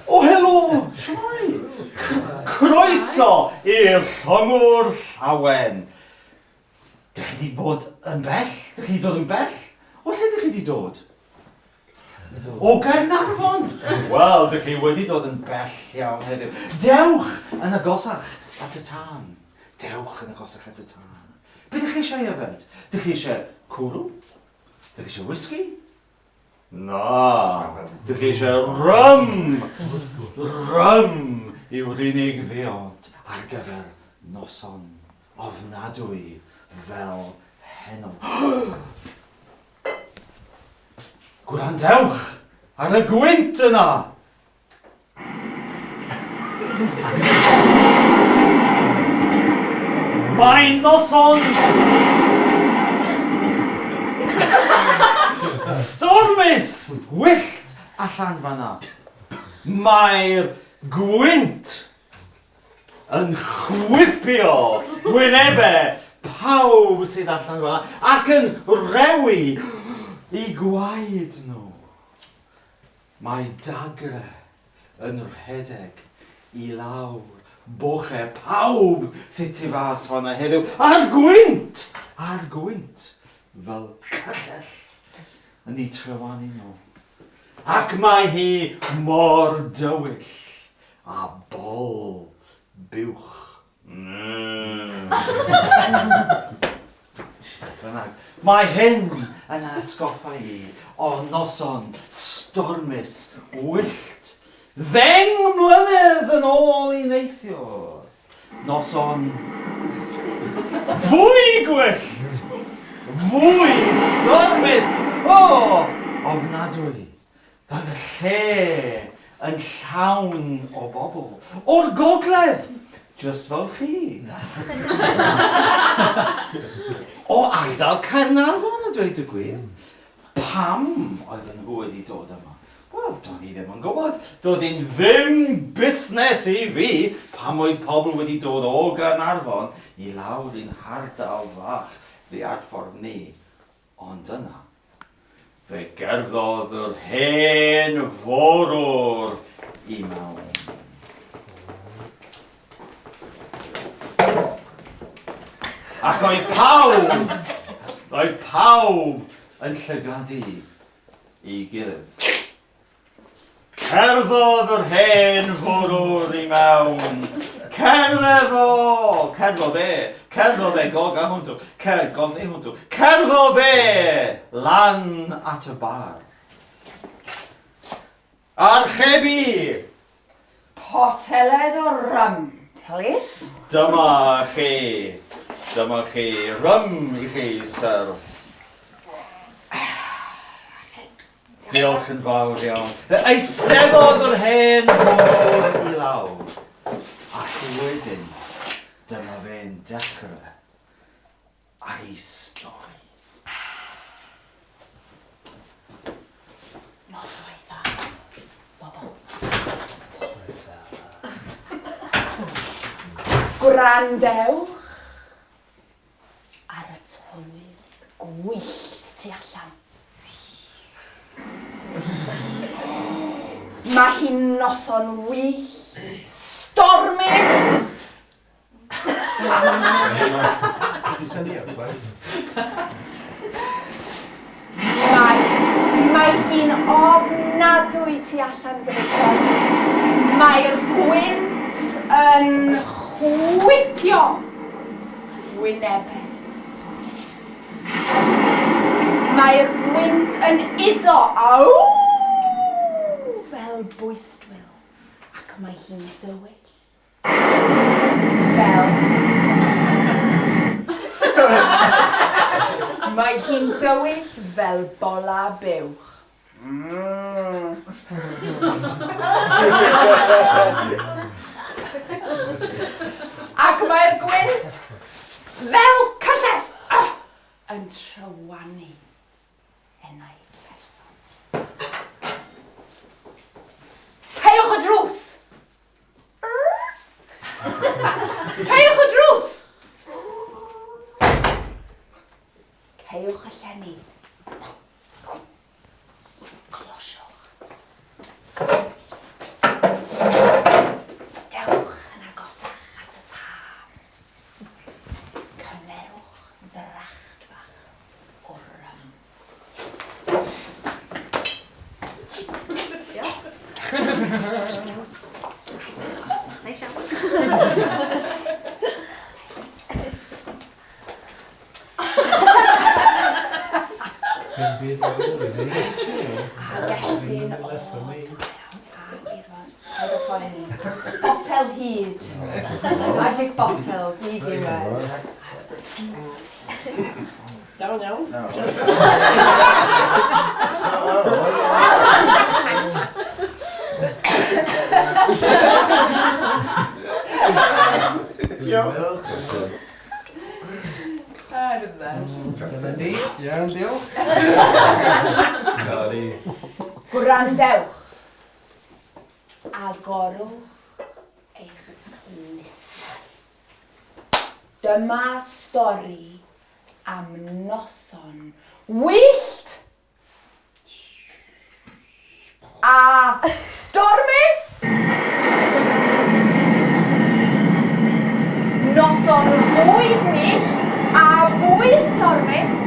O, helo! Siwmai! Croeso i'r llongwr llawen. Dych chi wedi bod yn bell? Dych chi wedi dod yn bell? O lle dych chi wedi dod? O Gaernarfon! Wel, dych chi wedi dod yn bell iawn heddiw. Dewch yn agosach at y tân. Dewch yn agosach at y tân. Be dych chi eisiau yfed? Dych chi eisiau cwrw? Dych chi eisiau whisky? Na, dych chi eisiau rym! Rym yw'r unig ddiod ar gyfer noson ofnadwy fel heno. Gwrandewch ar y gwynt yna! Mae noson stormus wyllt allan fanna. Mae'r gwynt yn chwipio wynebau pawb sydd allan fanna ac yn rewi I gwaed nhw. Mae dagre yn rhedeg I lawr boche pawb sydd tu fas fanna heddiw ar gwynt fel cyllell yn eu trywanu nhw. Ac mae hi mor dywyll a bol buwch. Mae hyn yn atgoffa I o noson stormus wyllt 10 mlynedd yn ôl I neithiwr. Noson fwy gwyllt, fwy stormus, ofnadwy. Roedd y lle yn llawn o bobl, o'r gogledd, just fel chi. O ardal Caernarfon a dweud y gwir. Pam oedden nhw wedi dod yma? Wel, do'n I ddim yn gwybod. Doedd hi'n ddim busnes I fi pam oedd pobl wedi dod o Gaernarfon I lawr i'n hardal fach ddiarffordd ni. Ond yna, fe gerddodd yr hen forwr I mewn. Ac oedd pawb yn llygadu I gilydd. Cerddodd yr hen forwr I mewn. Cerddodd e, cerddodd e lan at y bar. Archebu! Poteled o rym, please. Dyma chi, rym I chi, sir. Diolch yn fawr iawn. Eisteddodd yr hen forwr I lawr. Ac wedyn, dyma fe'n dechrau a'i stori. Noswaith dda, bobl. Gwrandewch ar y tywydd gwyllt tu allan. Mae hi'n noson wyllt, stormus! Mae hi'n ofnadwy tu allan gyfeillion. Mae'r gwynt yn chwipio wynebau. Mae'r gwynt yn udo fel bwystwyl ac mae hi'n dywyll. Mae hi'n dywyll fel bola buwch. Ac mae'r gwynt fel cyllell yn trywanu enau person. Ceiwch y drws! Ceiwch y drws! Ceiwch y llenni. Closiwch. Neis iawn. Dim byd fel hyn, A gethyn o Paid o ffoni. Botel hyd. Magic bottle, di giwedd. Iawn, iawn. Dyna ni. Iawn, diolch. Gwrandewch. Agorwch eich clustiau. Dyma stori am noson wyllt a stormus. Noson fwy gwyllt a fwy stormus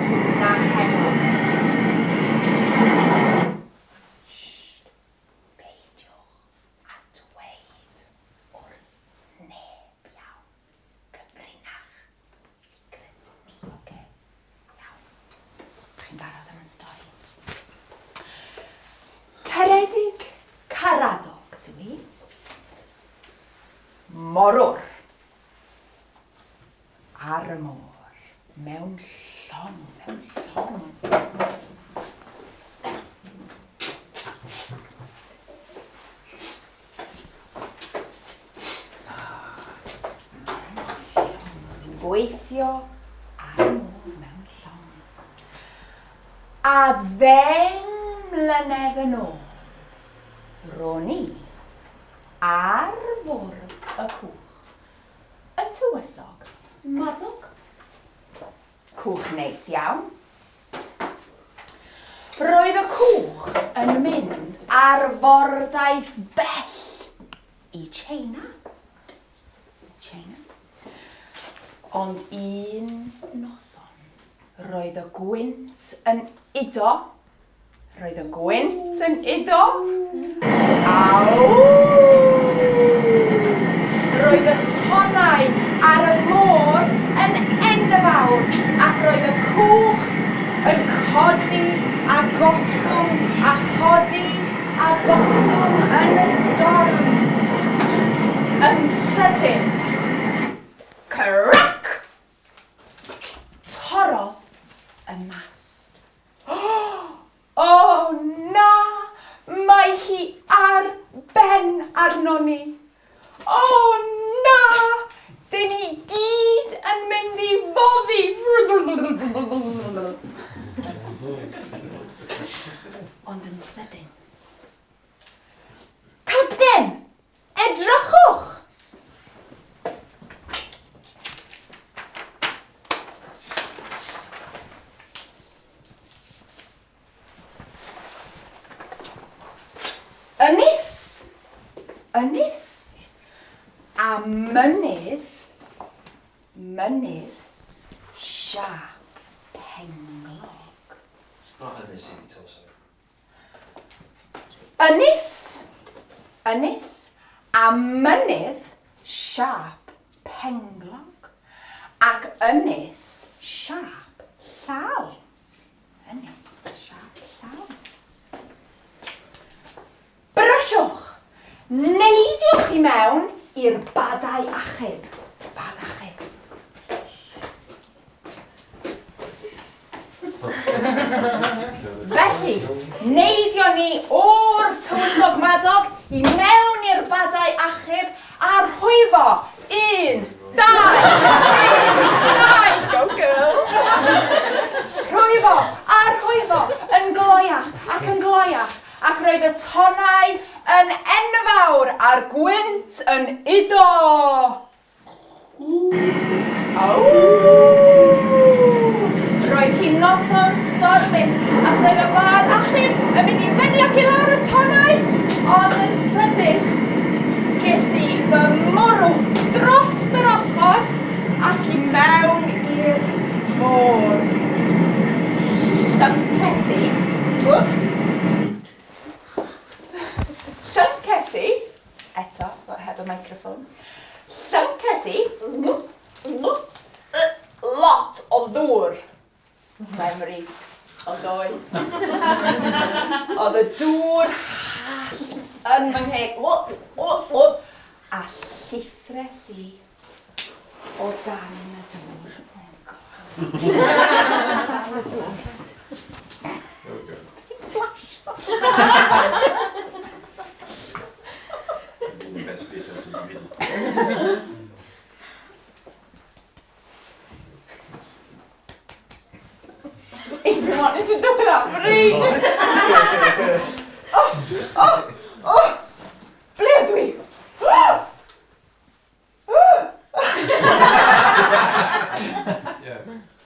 na heno. Beidiwch a dweud wrth neb, iawn. Cyfrinach secret ni, oce? Iawn. Chi'n barod am y stori? Caredig caradog, dwi. Morwr. Ar y môr, mewn llong. Gweithio ar y môr mewn llong. A 10 mlynedd yn ôl, ro'n i ar fwrdd y cwch, y tywysog, madog. Cwch neis iawn. Roedd y cwch yn mynd ar fordaeth bell i China. Ond un noson, roedd y gwynt yn udo. Aw! Roedd y tonau ar y môr yn enfawr ac roedd y cwch yn codi a gostwng a chodi a gostwng yn y storm. Yn sydyn, crac! Torodd y mast. O na! Mae hi ar ben arno ni. O na! Dyn ni gyd yn mynd i foddi. Ond yn sydyn. Capten! Edrychwch! Ynys a mynydd siap penglog. Ynys a mynydd siap penglog ac ynys siap llaw. Brysiwch! Neidiwch i mewn i'r badau achub. Felly, neidio ni o'r tywysog madog i mewn i'r badau achub a rhwyfo. 1, 2, go girls! Rhwyfo a rhwyfo yn gloiach ac roedd y tonau yn enfawr a'r gwynt yn udo. Roedd hi noson stormus ac roedd y bad achub yn mynd i fyny ac i lawr y tonau, ond yn sydyn ges i fy mwrw dros yr ochr ac i mewn i'r môr. Llynces Ond oedd. Oedd y dŵr hallt yn fy ngheg. A llithres i o dan y dŵr. Dan y dŵr. Flash. Best bit out in the middle. He's been wanting to do that for ages. Ble ydw i?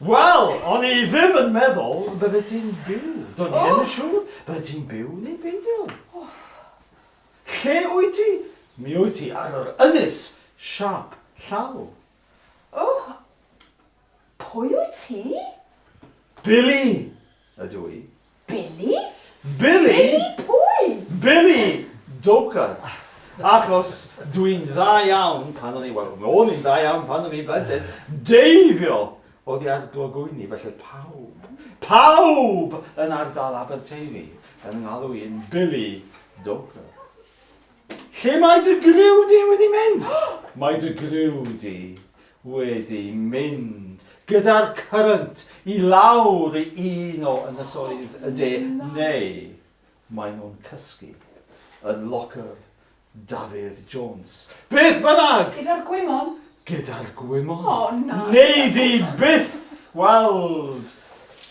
Wel, o'n i ddim yn meddwl bydde ti'n byw. Do'n i ddim yn siŵr bydde ti'n byw neu beidio. Lle wyt ti? Mi wyt ti ar yr ynys siap llaw. Pwy wyt ti? Billy ydw i. Billy? Billy? Pwy? Billy Doker. Achos dwi'n dda iawn pan o'n i, wel, o'n i'n dda iawn pan o'n i'n blentyn, deifio oddi ar glogwyni, felly pawb yn ardal Aberteifi yn ngalw i'n Billy Doker. Lle mae dy griw di wedi mynd? Mae dy griw di wedi mynd gyda'r current i lawr i un o ynysoedd y de, neu mae nhw'n cysgu yn locker Dafydd Jones. Beth bynnag! Gyda'r gwymon? Gyda'r gwymon? O, na. Neu di byth gweld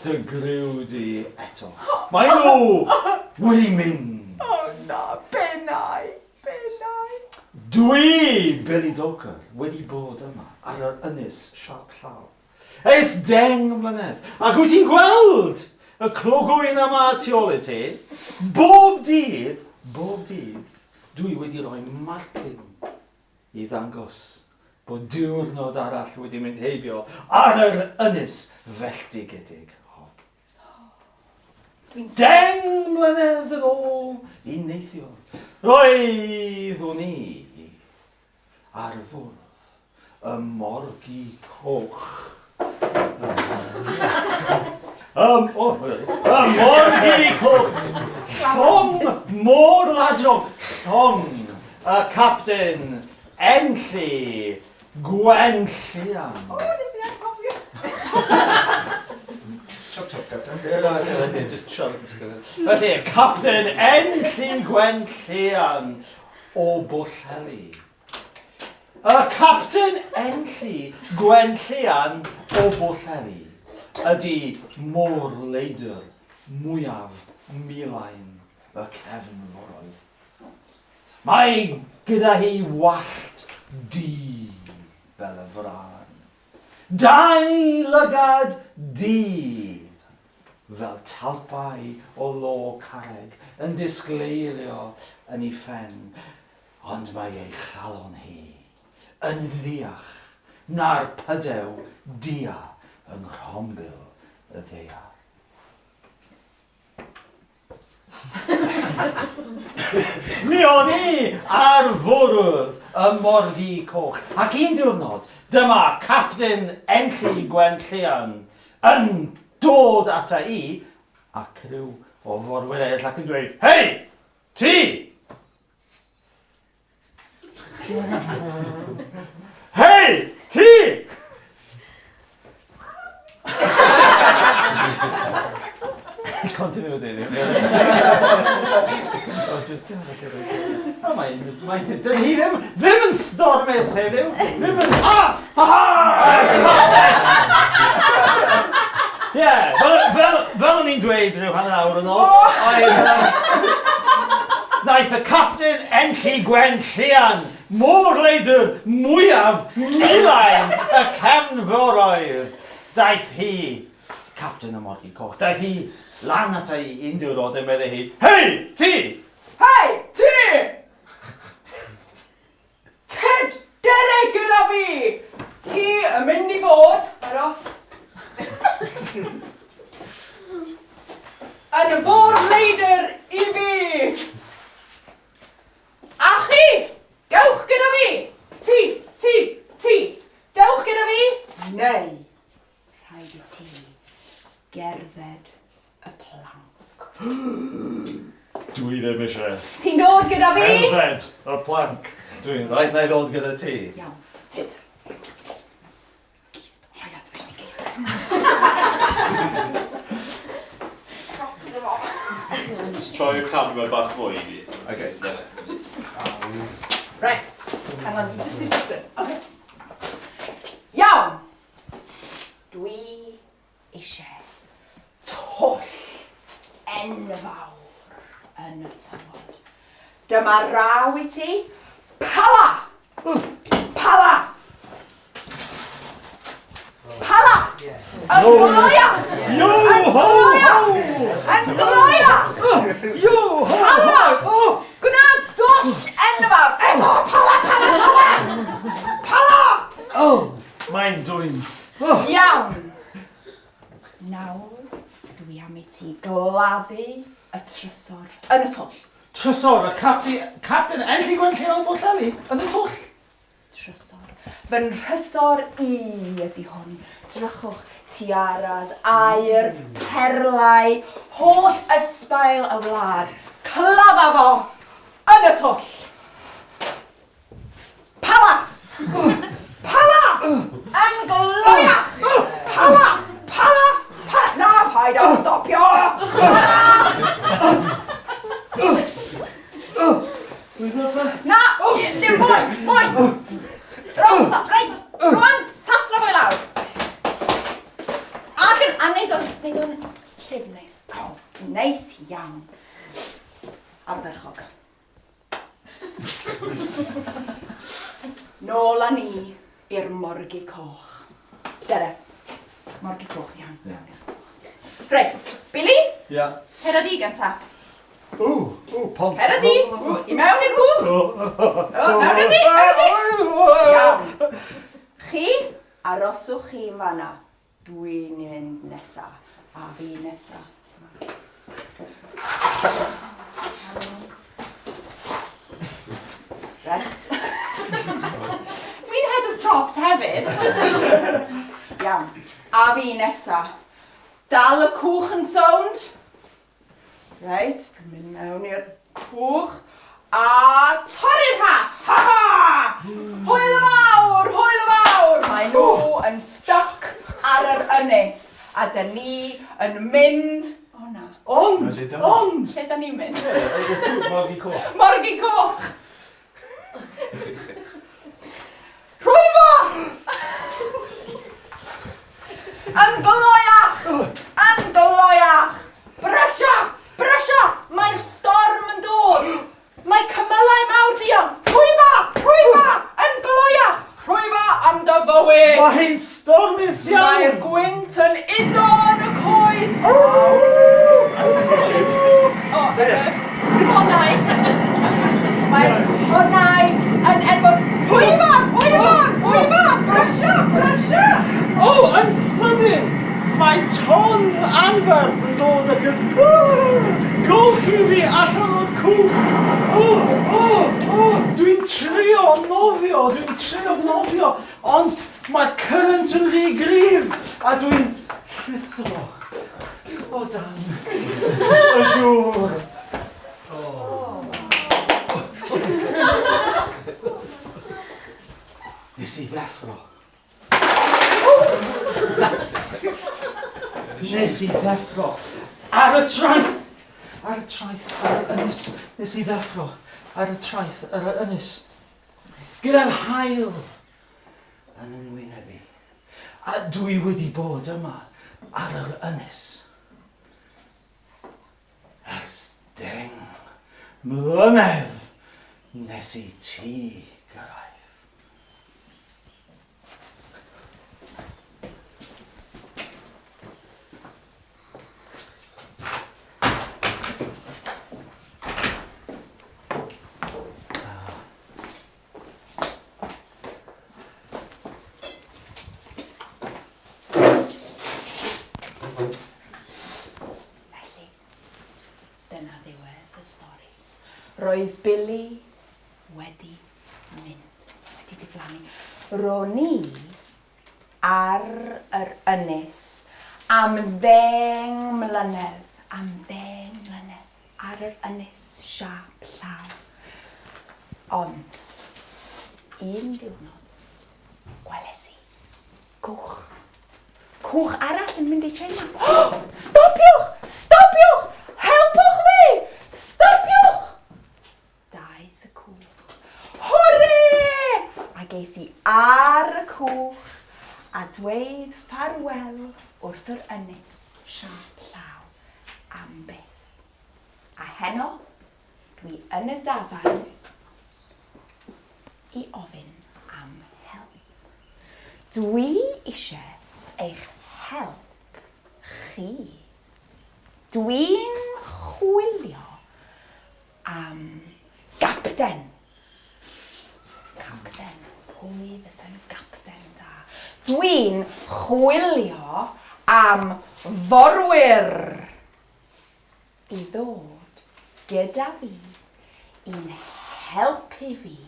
dy griw di eto. Mae nhw wedi mynd. O, na, benau. Dwi, Billy Doker, wedi bod yma ar yr ynys siap llaw. Ys 10 mlynedd. Ac wyt ti'n gweld y clogwyn yma tu ôl i ti? Bob dydd, dwi wedi rhoi marcing i ddangos bod diwrnod arall wedi mynd heibio ar yr ynys felltigedig hon. 10 mlynedd yn ôl i neithiwr. Roeddwn i ar fwrdd y morgi coch. Y morgi coch. Llong môr ladrog. Llong y capten Enlli Gwenllian. O, nes i anghofio. Chop, Captain. Felly, capten Enlli Gwenllian o Bwllheli. Y capten Enlli Gwenllian o Bwllheli ydy môr leidr mwyaf milaen y cefnforoedd. Mae gyda hi wallt du fel y fran. 2 lygad du fel talpau o lo carreg yn disgleirio yn ei phen. Ond mae ei chalon hi yn ddiach na'r pydew dia yng nghrombil y ddear. Mi o'n i ar fwrdd y morgi coch, ac un diwrnod, dyma capten Enlli Gwenllian yn dod ata i, ac rhyw o forwyr eraill ac yn dweud, hei, ti! Hei, ti! Continuity. Dyn hi ddim yn stormus heddiw, ddim yn... Ie, fel o'n i'n dweud rhyw hanner awr yn ôl, naeth y capten Enlli Gwenllian, môr leidr mwyaf milaen y cefnforoedd. Daeth hi, capten y morgi coch, daeth hi lan ata i un diwrnod yn meddwl hi, hei, ti! Hei, ti! Ted, dere gyda fi! Ti yn mynd i fod, aros, yn fôr leidr i fi! A chi, dewch gyda fi! Ti! Dewch gyda fi! Neu, rhaid i ti gerdded planc. Dwi ddim eisiau. Ti'n dod gyda fi? Cerdded y planc. Dwi'n rhaid na i ddod gyda ti. Iawn, tyd. Gist. O ia, dwi eisiau gist. Props efo. Just troi'r camera bach mwy i fi. Okay, Right. Hang on, dwi jyst eisiau. Okay. Iawn. Dwi eisiau twll enfawr yn y tywod. Dyma raw i ti. Pala! Pala! Pala! Yn gloia! Yo Yn ho gloia! ho! Yn gloia! Yo ho Pala! ho! Gwna dwll enfawr! Eto! Pala! Pala! Pala! Pala! Oh, mae'n dwi'n. Oh. Iawn! Nawr, dwi am i ti gladdu y trysor yn y twll. Trysor, y captain Enlli Gwenllian Bwlleli yn y twll. Trysor. Fy nhrysor i ydy hwn. Drychwch tiaras, air, perlau, holl ysbail y wlad. Cladda fo yn y twll. Pala! Pala! Yn gloiach! Pala! Pala! Pala! Na, paid o stopio! Na! Dim mwy! Mwy! Rosa! Reit! Rwan! Sathro fo i lawr! A neud o'n llif neis. O, neis iawn. Ardderchog. Nôl â ni i'r morgi coch. Dere. Morgi coch, iawn. Reit, Billy? Ia. Hera di gynta. Pont. Hera di! I mewn i'r bwth! Mewn i ti! Iawn. Chi, aroswch chi fanna. Dwi'n mynd nesa. A fi nesa. Reit. Dwi'n head of props hefyd. Iawn. A fi nesa. Dal y cwch yn sownd. Reit, dwi'n mynd mewn i'r cwch. A torri'r rhaff! Ha ha! Hwyl y fawr! Hwyl y fawr! Mae nhw yn stuck ar yr ynys. A dyn ni yn mynd... O na. Ond! Lle dyn ni'n mynd? Morgi coch. Morgi coch! Rhwyfo! Yn gloiach! Yn gloiach! Brysio! Brysio! Mae'r storm yn dod! Mae cymylau mawr dion! Rhwyfo! Rhwyfo! Yn gloiach! Rhwyfo am dy fywyd! Mae hi'n stormus iawn! Mae'r gwynt yn udo yn y coed! Tonnau! Mae'r tonnau yn enfawr! Rhwyfo! Rhwyfo! Rhwyfo! Brysio! Brysio! Yn sydyn! Mae ton anferth yn dod ac yn... Golchi fi allan o'r cwch! Dwi'n trio nofio, ond mae'r current yn rhy gryf, a dwi'n llithro o dan y dŵr. Nes i ddeffro. Nes i ddeffro ar y traeth, ar y ynys, nes i ddeffro ar y traeth, ar y ynys, gyda'r haul yn ynwynebu. A dwi wedi bod yma ar yr ynys ers 10 mlynedd nes i ti gyrraedd. Roedd Billy wedi diflannu. Ro'n ni ar yr ynys am 10 mlynedd am 10 mlynedd ar yr ynys siap llaw. Ond, un diwrnod, gweles i gwch. Cwch arall yn mynd i China. Stopiwch! Stopiwch! Helpwch fi! Stopiwch! Daeth y cwch. Hwrê! A ges i ar y cwch a dweud ffarwel wrth yr ynys siap llaw am byth. A heno, dwi yn y dafarn i ofyn am help. Dwi eisiau eich help chi. Dwi'n chwilio am gapten. Capten. Pwy fysa'n gapten da? Dwi'n chwilio am forwyr i ddod gyda fi i'n helpu fi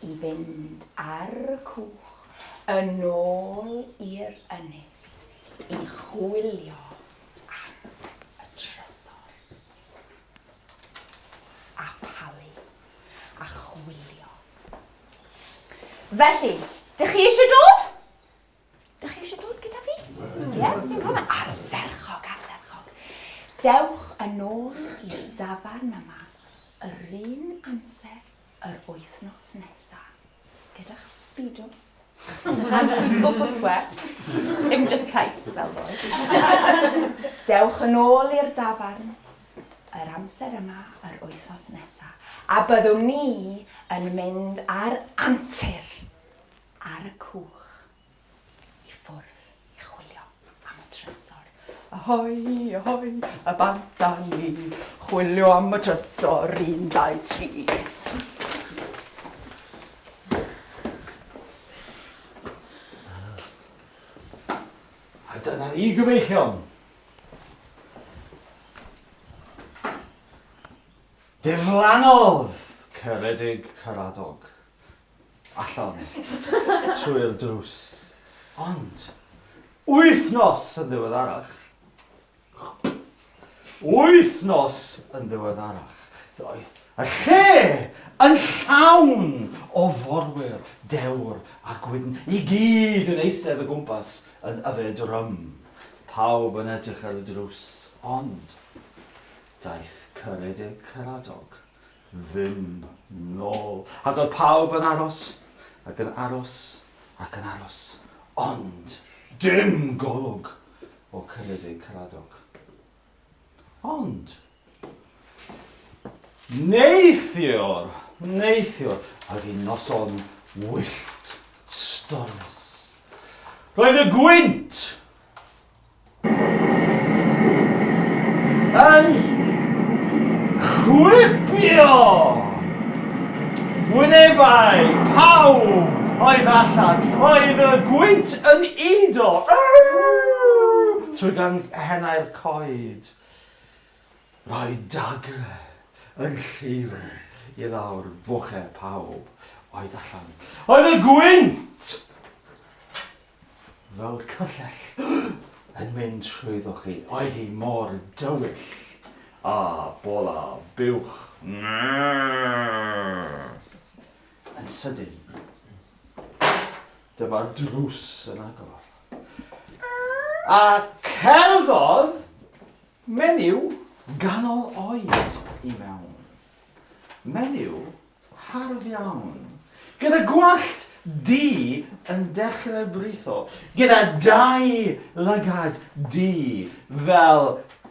i fynd ar y cwch yn ôl i'r ynys i chwilio am y trysor. A palu a chwilio. Felly, dych chi eisiau dod? Dych chi eisiau dod gyda fi? Ie, dim problem. Ardderchog, ardderchog. Dewch yn ôl i'r dafarn yma yr un amser yr wythnos nesaf gyda'ch speedos. And suitable footwear. Dim just tights fel ddoe. Dewch yn ôl i'r dafarn yr amser yma yr wythnos nesaf. A byddwn ni yn mynd ar antur ar y cwch i ffwrdd i chwilio am y trysor. Ahoi, ahoi, y bant a ni, chwilio am y trysor, 1, 2, 3. A dyna ni gyfeillion. Diflannodd Ceredig Caradog allan trwy'r drws. Ond, wythnos yn ddiweddarach, roedd y lle yn llawn o forwyr, dewr a gwydn, i gyd yn eistedd o gwmpas yn yfed rym. Pawb yn edrych ar y drws, ond daeth Ceredig Caradog ddim nôl. Ac oedd pawb yn aros, ac yn aros, ac yn aros. Ond dim golwg o Ceredig Caradog. Ond neithiwr, oedd hi noson wyllt stormus. Roedd y gwynt yn chwipio. Wynebau pawb oedd allan. Oedd y gwynt yn ido. Trwy gan hennau'r coed. Roedd dagre yn llifo i lawr fwchau pawb oedd allan. Oedd y gwynt fel cyllell yn mynd trwyddoch chi. Oedd hi mor dywyll a bola buwch. Yn sydyn, dyma'r drws yn agor. A cerddodd menyw ganol oed i mewn. Menyw harf iawn, gyda gwallt du yn dechrau britho, gyda 2 lygad du fel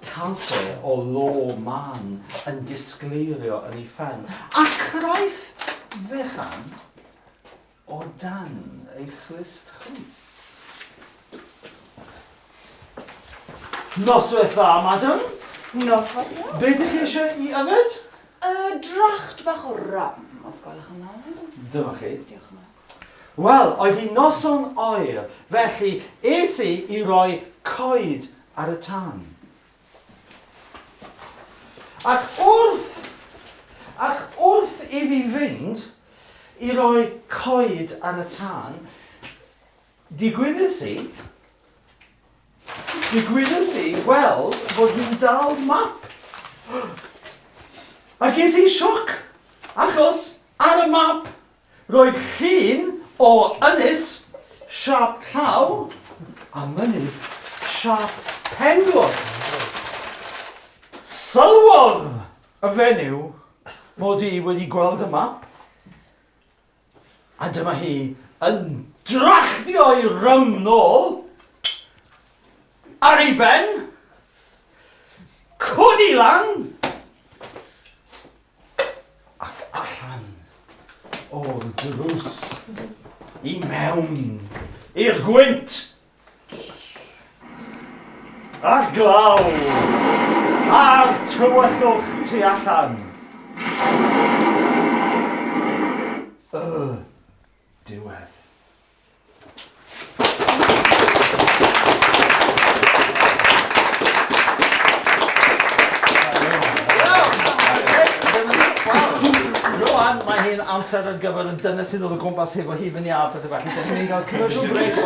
talpe o lo man yn disgleirio yn ei phen, a craith fechan o dan ei chlyst chwith. Noswaith dda, madam. Noswaith dda. Be ydych chi eisiau i yfed? Dracht bach o ram, os gwelwch yn dda. Dyma chi. Diolch yn fawr. Wel, oedd hi noson oer, felly es I roi coed ar y tân. Ac wrth I fi fynd I roi coed ar y tân, digwyddus I digwyddes i weld fod hi'n dal map. A ges i sioc, achos ar y map roedd llun o ynys siap llaw a mynydd siap penglwr. Sylwodd y fenyw mod i wedi gweld y map, a dyma hi yn drachdio i rym nôl ar ei ben, codi lan, ac allan o'r drws i mewn i'r gwynt. A'r glaw, a'r tywyllwch tu allan. Y diwedd. Mae hi'n amser ar gyfer yn dyna sydd oedd o gwmpas hefo hi fyny a beth felly. Dych chi'n cael commercial break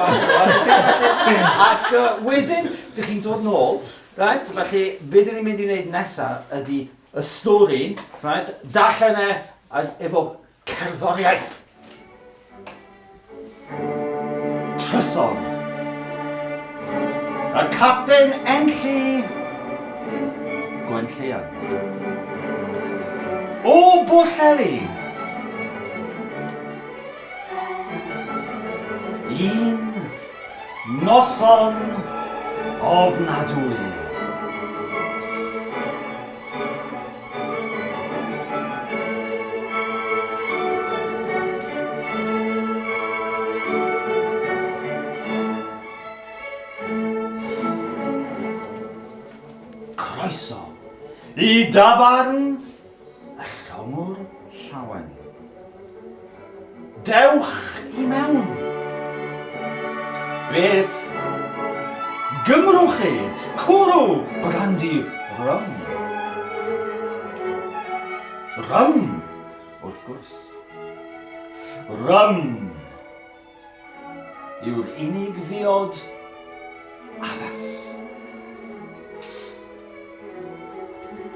ac wedyn, dych chi'n dod nôl, right? Felly, be dyn ni'n mynd i wneud nesaf ydy y stori, right? Darllen efo cerddoriaeth. Trysor. Y capten Enlli Gwenllian. O Bwllheli. Un noson ofnadwy. Croeso i dafarn y llongwr llawen. Dewch i mewn. Beth gymrwch chi? Cwrw brandy rym. Rym, wrth gwrs. Rym yw'r unig fiod addas.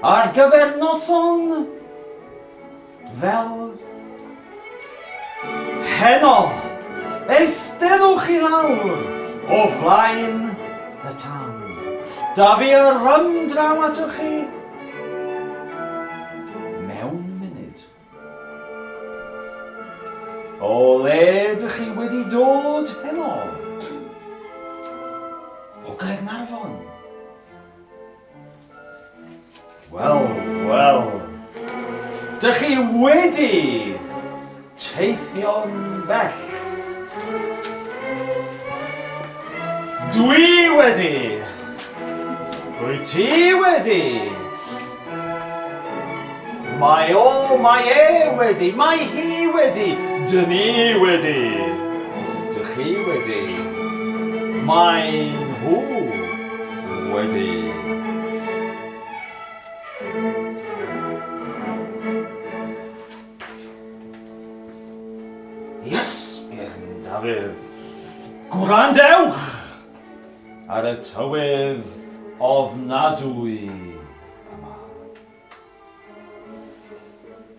Ar gyfer noson fel heno, eisteddwch i lawr o flaen y tân. Da fi y rym draw atoch chi mewn munud. O le ydych chi wedi dod heno? O Gaernarfon. Wel. Dych chi wedi teithio'n bell. Dwi wedi. Wyt ti wedi. Mae e wedi. Mae hi wedi. Dyn ni wedi. Dych chi wedi. Mae nhw wedi. Yes, Dafydd. Gwrandewch ar y tywydd ofnadwy yma.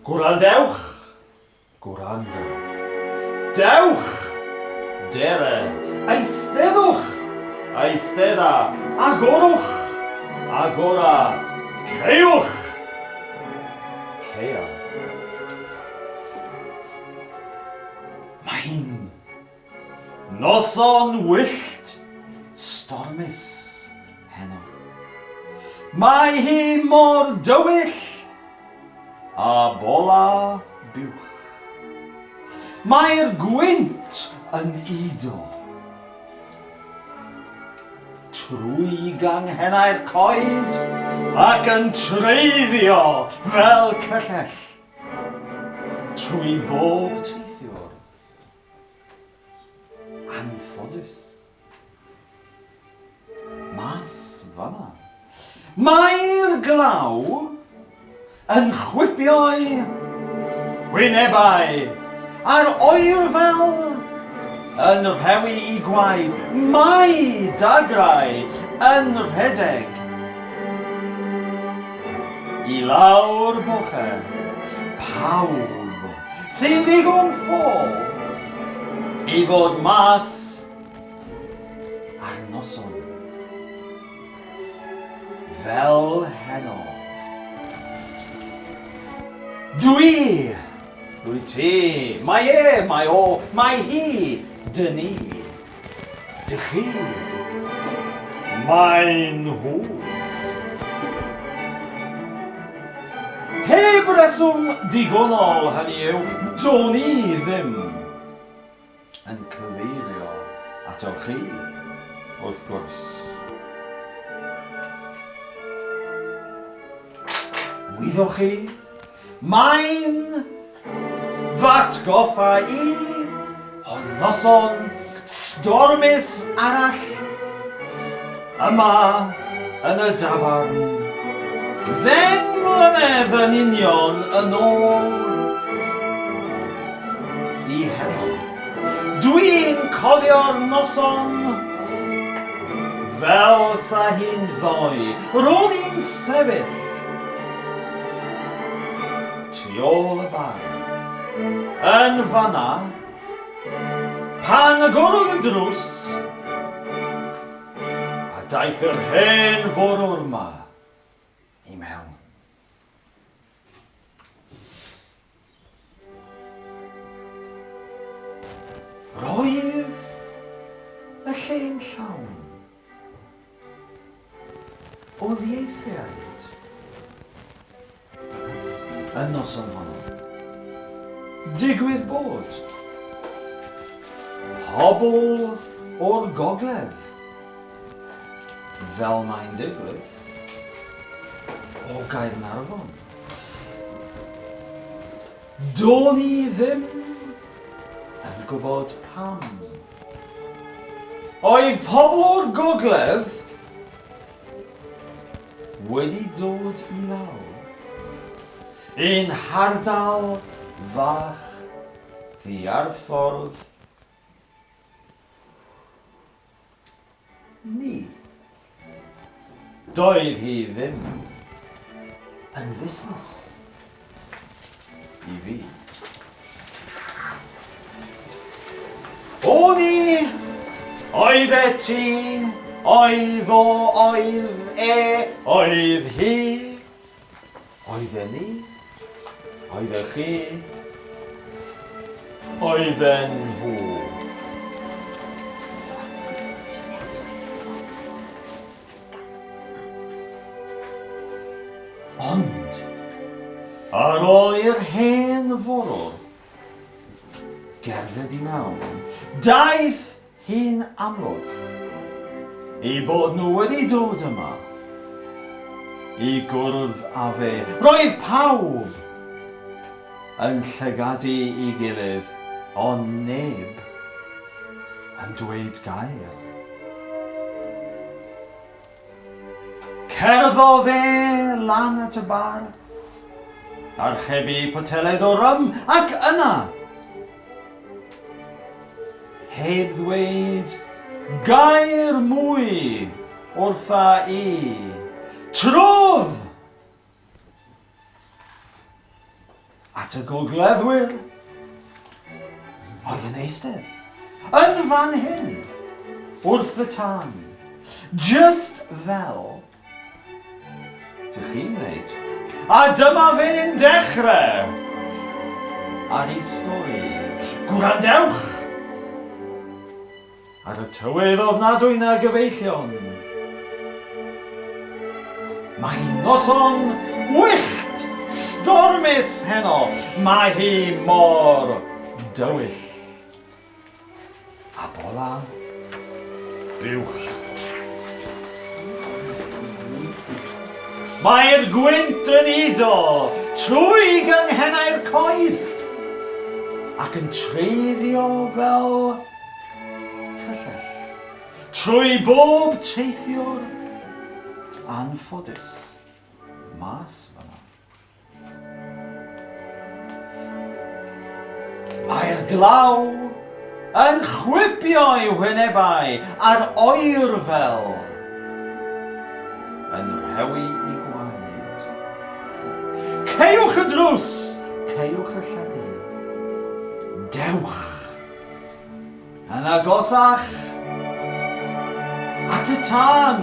Gwrandewch, gwrando. Dewch, dere. Eisteddwch, eistedda. Agorwch, agora. Ceiwch, ceia. Mae'n noson wyllt stormus heno. Mae hi mor dywyll a bola buwch. Mae'r gwynt yn ido. Trwy ganghennau'r coed ac yn treiddio fel cyllell. Trwy bob teithiwr. Anffodus. Mas fanna. Mae'r glaw yn chwipio'i wynebau a'r oer fel yn rhewi I gwaed, mae dagrau yn rhedeg. I lawr boche, pawb sy'n ddigon ffôl I fod mas ar noson. Fel heno. Dwi ti, mae e, mae o, mae hi, dyn ni, dy chi, mae nhw. Heb reswm digonol hynny yw, do'n ni ddim yn cyfeirio ato chi, wrth gwrs. Wyddwch chi, mae'n fatgoffa I o noson stormus arall yma yn y dafarn. Ddeng mlynedd yn union yn ôl I heno. Dwi'n cofio'r noson fel sa hi'n ddoe. Ro'n i'n sefyll tu ôl y bar. Yn fanna, pan agorodd y drws, a daeth yr hen forwr ma I mewn. Roedd y lle'n llawn o ddieithriaid y noson honno. Digwydd bod pobl o'r gogledd fel mae'n digwydd o Gaernarfon. Do'n I ddim yn gwybod pam. Oedd pobl o'r gogledd wedi dod I lawr un hardal fach ddiarffordd ni. Doedd hi ddim yn fusnes I fi. O'n I, oedd e ti, oedd o, oedd e, oedd hi, oedd e ni, oedd e chi, oedd e nhw. Ond, ar ôl i'r hen forwr gerdded I mewn, daeth hi'n amlwg I bod nhw wedi dod yma I gwrdd â fe. Roedd pawb yn llygadu I gilydd, ond neb yn dweud gair. Cerddodd e lan at y bar, archebu poteled o rym, ac yna, heb ddweud gair mwy wrtha I, trodd at y gogleddwyr oedd yn eistedd, yn fan hyn, wrth y tân, just fel dych chi'n wneud. A dyma fe'n dechrau ar ei stori. Gwrandewch ar y tywydd ofnadwy na gyfeillion. Mae noson wyllt stormus heno. Mae hi mor dywyll. A bola uwch. Mae'r gwynt yn ido trwy gynghennau'r coed ac yn treiddio fel cyllell trwy bob teithiwr anffodus mas fyna. Mae'r glaw yn chwipio'i wynebau ar oer fel, yn rhewi I gwaed. Ceiwch y drws, ceiwch y llenni, dewch, yn agosach at y tân.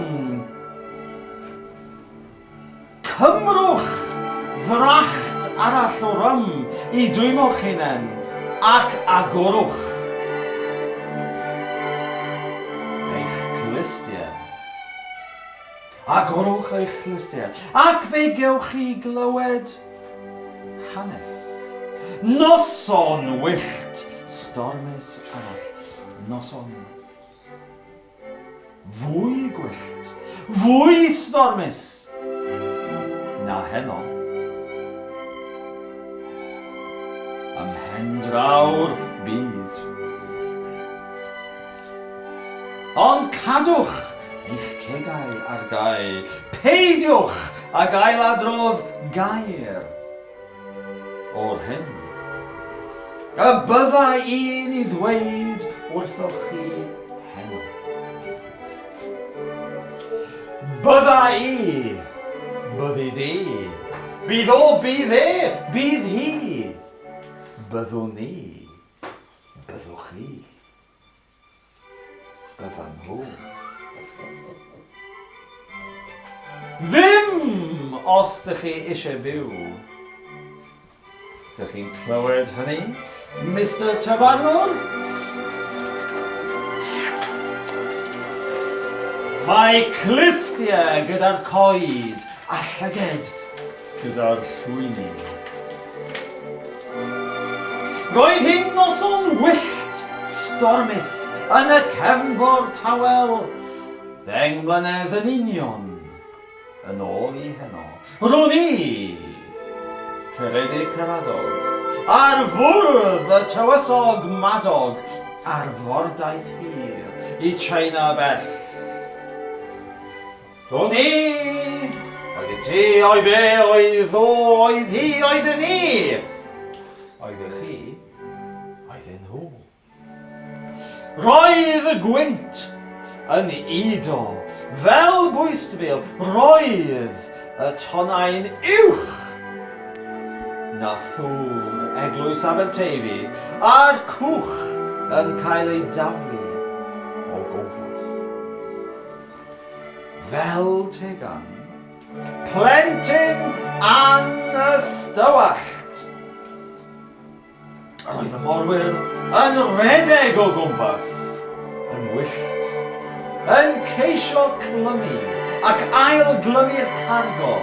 Cymrwch fracht arall o rym I dwymo'ch hunain ac agorwch eich clystiau. Agorwch eich clystiau ac fe gewch chi glywed hanes. Noson wyllt stormus arall. Noson fwy gwyllt, fwy stormus na heno. Ymhen draw'r byd. Ond cadwch eich cegau ar gau. Peidiwch ag ailadrodd gair o'r hyn. Y bydda un I ddweud wrthoch chi heno. Bydda I, byddi di. Bydd o, bydd e, bydd hi. Byddwn ni, byddwch chi. Byddan nhw. Ddim os dych chi eisiau byw. Dych chi'n clywed hynny, Mr. Tabarnwr? Mae clystiau gyda'r coed a llyged gyda'r llwyni. Roedd hi'n noson wyllt stormus yn y cefnfor tawel, ddeng mlynedd yn union yn ôl I heno. Rwy'n I, Ceredig Caradog, ar fwrdd y tywysog madog, ar fordaeth hir I China bell. Rwy'n I, oedd I ti, oedd fe, oedd o, oedd hi, oedd ni. Oeddech chi, oedden nhw. Roedd y gwynt yn ido, fel bwystfil, roedd y tonnau'n uwch na thŵr eglwys Aberteifi, a'r cwch yn cael ei daflu o gwmpas. Fel tegan, plentyn anystywallt. Roedd y morwyr yn redeg o gwmpas, yn wyllt, yn ceisio clymu ac ailglymu'r cargo,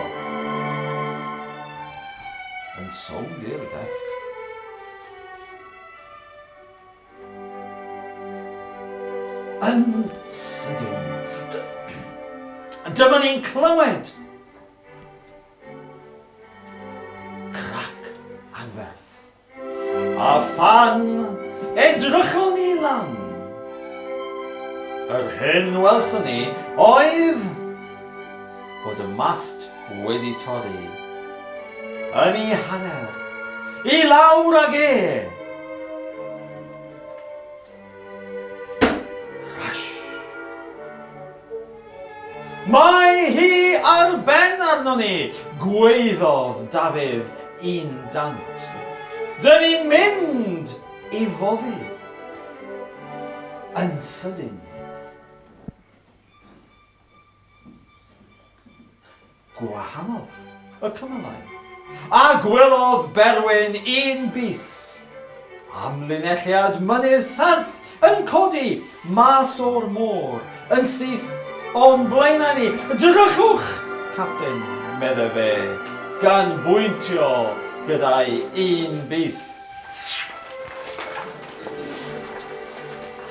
yn sownd i'r dec. Yn sydyn, dyma ni'n clywed crac anferth. A phan edrychon ni lan. Yr hyn welson ni oedd bod y mast wedi torri yn ei hanner I lawr ag e. Crash. Mae hi ar ben arno ni, gweiddodd Dafydd un dant. Dyn ni'n mynd I foddi yn sydyn. Gwahanodd y cymalau a gwelodd Berwyn un bys. Amlinelliad mynydd serth yn codi mas o'r môr yn syth o'n blaenau ni. Drychwch, capten, medde fe, gan bwyntio gyda'i un bys.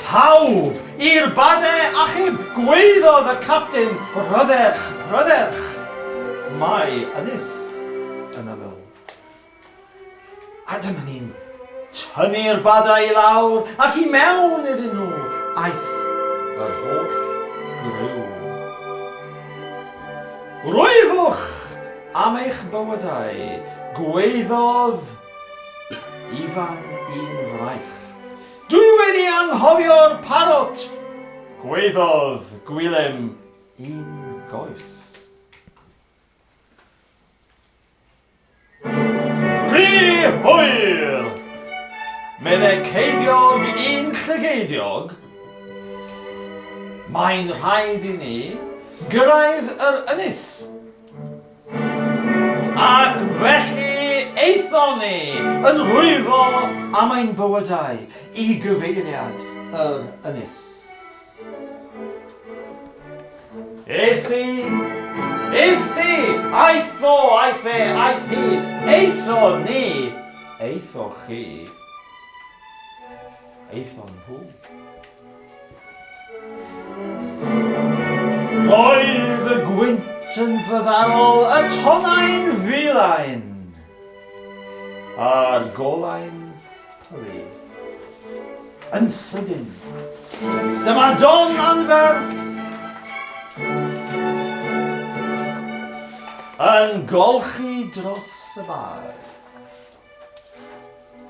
Pawb i'r badau achub, gweiddodd y capten, brydderch. Mae ynys yn ymyl. A dyma ni'n tynnu'r badau I lawr ac I mewn iddyn nhw aeth yr holl gryw. Rwyfwch am eich bywydau, gweiddodd ifan un fraich. Dwi wedi anghofio'r parot, gwaeddodd Gwilym un goes. Rhi hwyr! Meddai ceidiog un llygeidiog. Mae'n rhaid i ni gyrraedd yr ynys. Ac felly eithon ni yn rwyfo am ein bywydau i gyfeiriad yr ynys. Esti, aitho, aithe, aithi, eitho ni, eitho chi, eithon nhw. Roedd y gwynt yn fyddarol y tonnau'n filain, a'r golau'n pyri. Yn sydyn, dyma don anferth yn golchi dros y bad,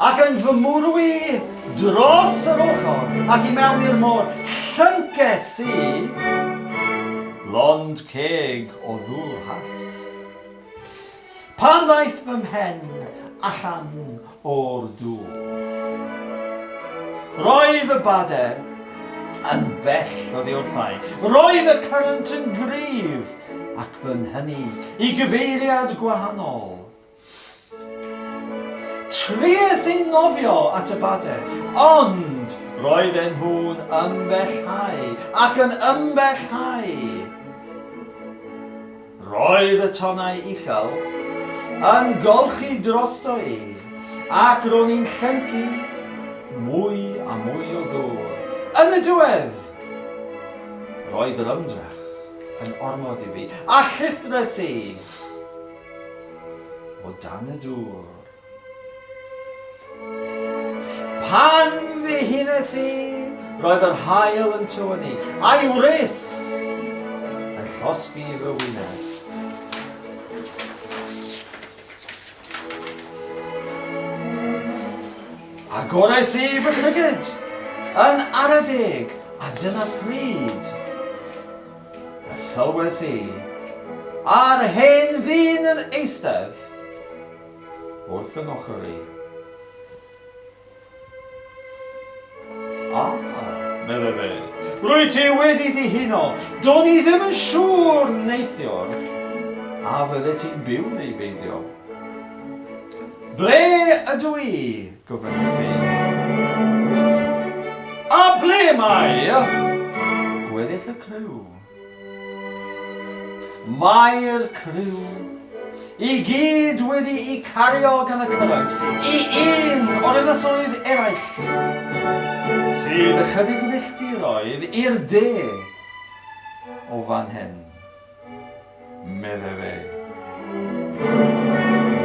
ac yn fymwrwi dros yr ochr ac i mewn i'r môr llynces i lond ceg o ddŵr hallt. Pan ddaeth fy mhen allan o'r dŵr. Roedd y bader yn bell oddi wrthai. Roedd y cyrynt yn gryf ac fy nhynnu i gyfeiriad gwahanol. Tries i nofio at y bader, ond roedden nhw'n ymbellhau ac yn ymbellhau. Roedd y tonnau uchel yn golchi drosto i, ac ro'n i'n llyncu mwy a mwy o ddŵr. Yn y diwedd, roedd yr ymdrech yn ormod i fi, a llithres i o dan y dŵr. Pan ddihunes i, roedd yr haul yn tywynnu, a'i wrys yn llosgi fy wyneb. Agores i fy llygyd yn aredig, a dyna pryd y sylwes i a'r hen ddyn yn eistedd wrth yn ochr i. Medde fe, rwy ti wedi dihuno, do'n i ddim yn siŵr neithiwr, a fydde ti'n byw neu beidio. Ble ydw i, gofynes i? A ble mae? Gweddill y criw. Mae'r criw i gyd wedi i cario gan y cyrynt i un o'r ynysoedd eraill, sydd ychydig filltiroedd i'r de o fan hyn. Medde fe.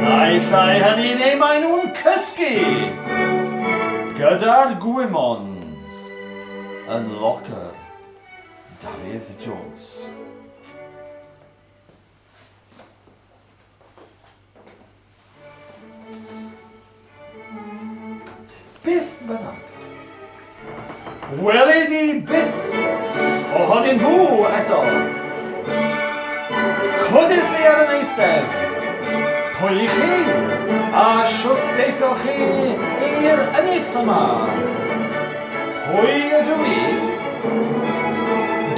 Naillai hynny neu mae nhw'n cysgu gyda'r gwymon yn locker Dafydd Jones. Beth bynnag. Welid i byth ohonyn nhw eto. Codys i ar yn eistedd. Pwy i chi? A siwt deithoch chi i'r ynys yma? Pwy ydw i?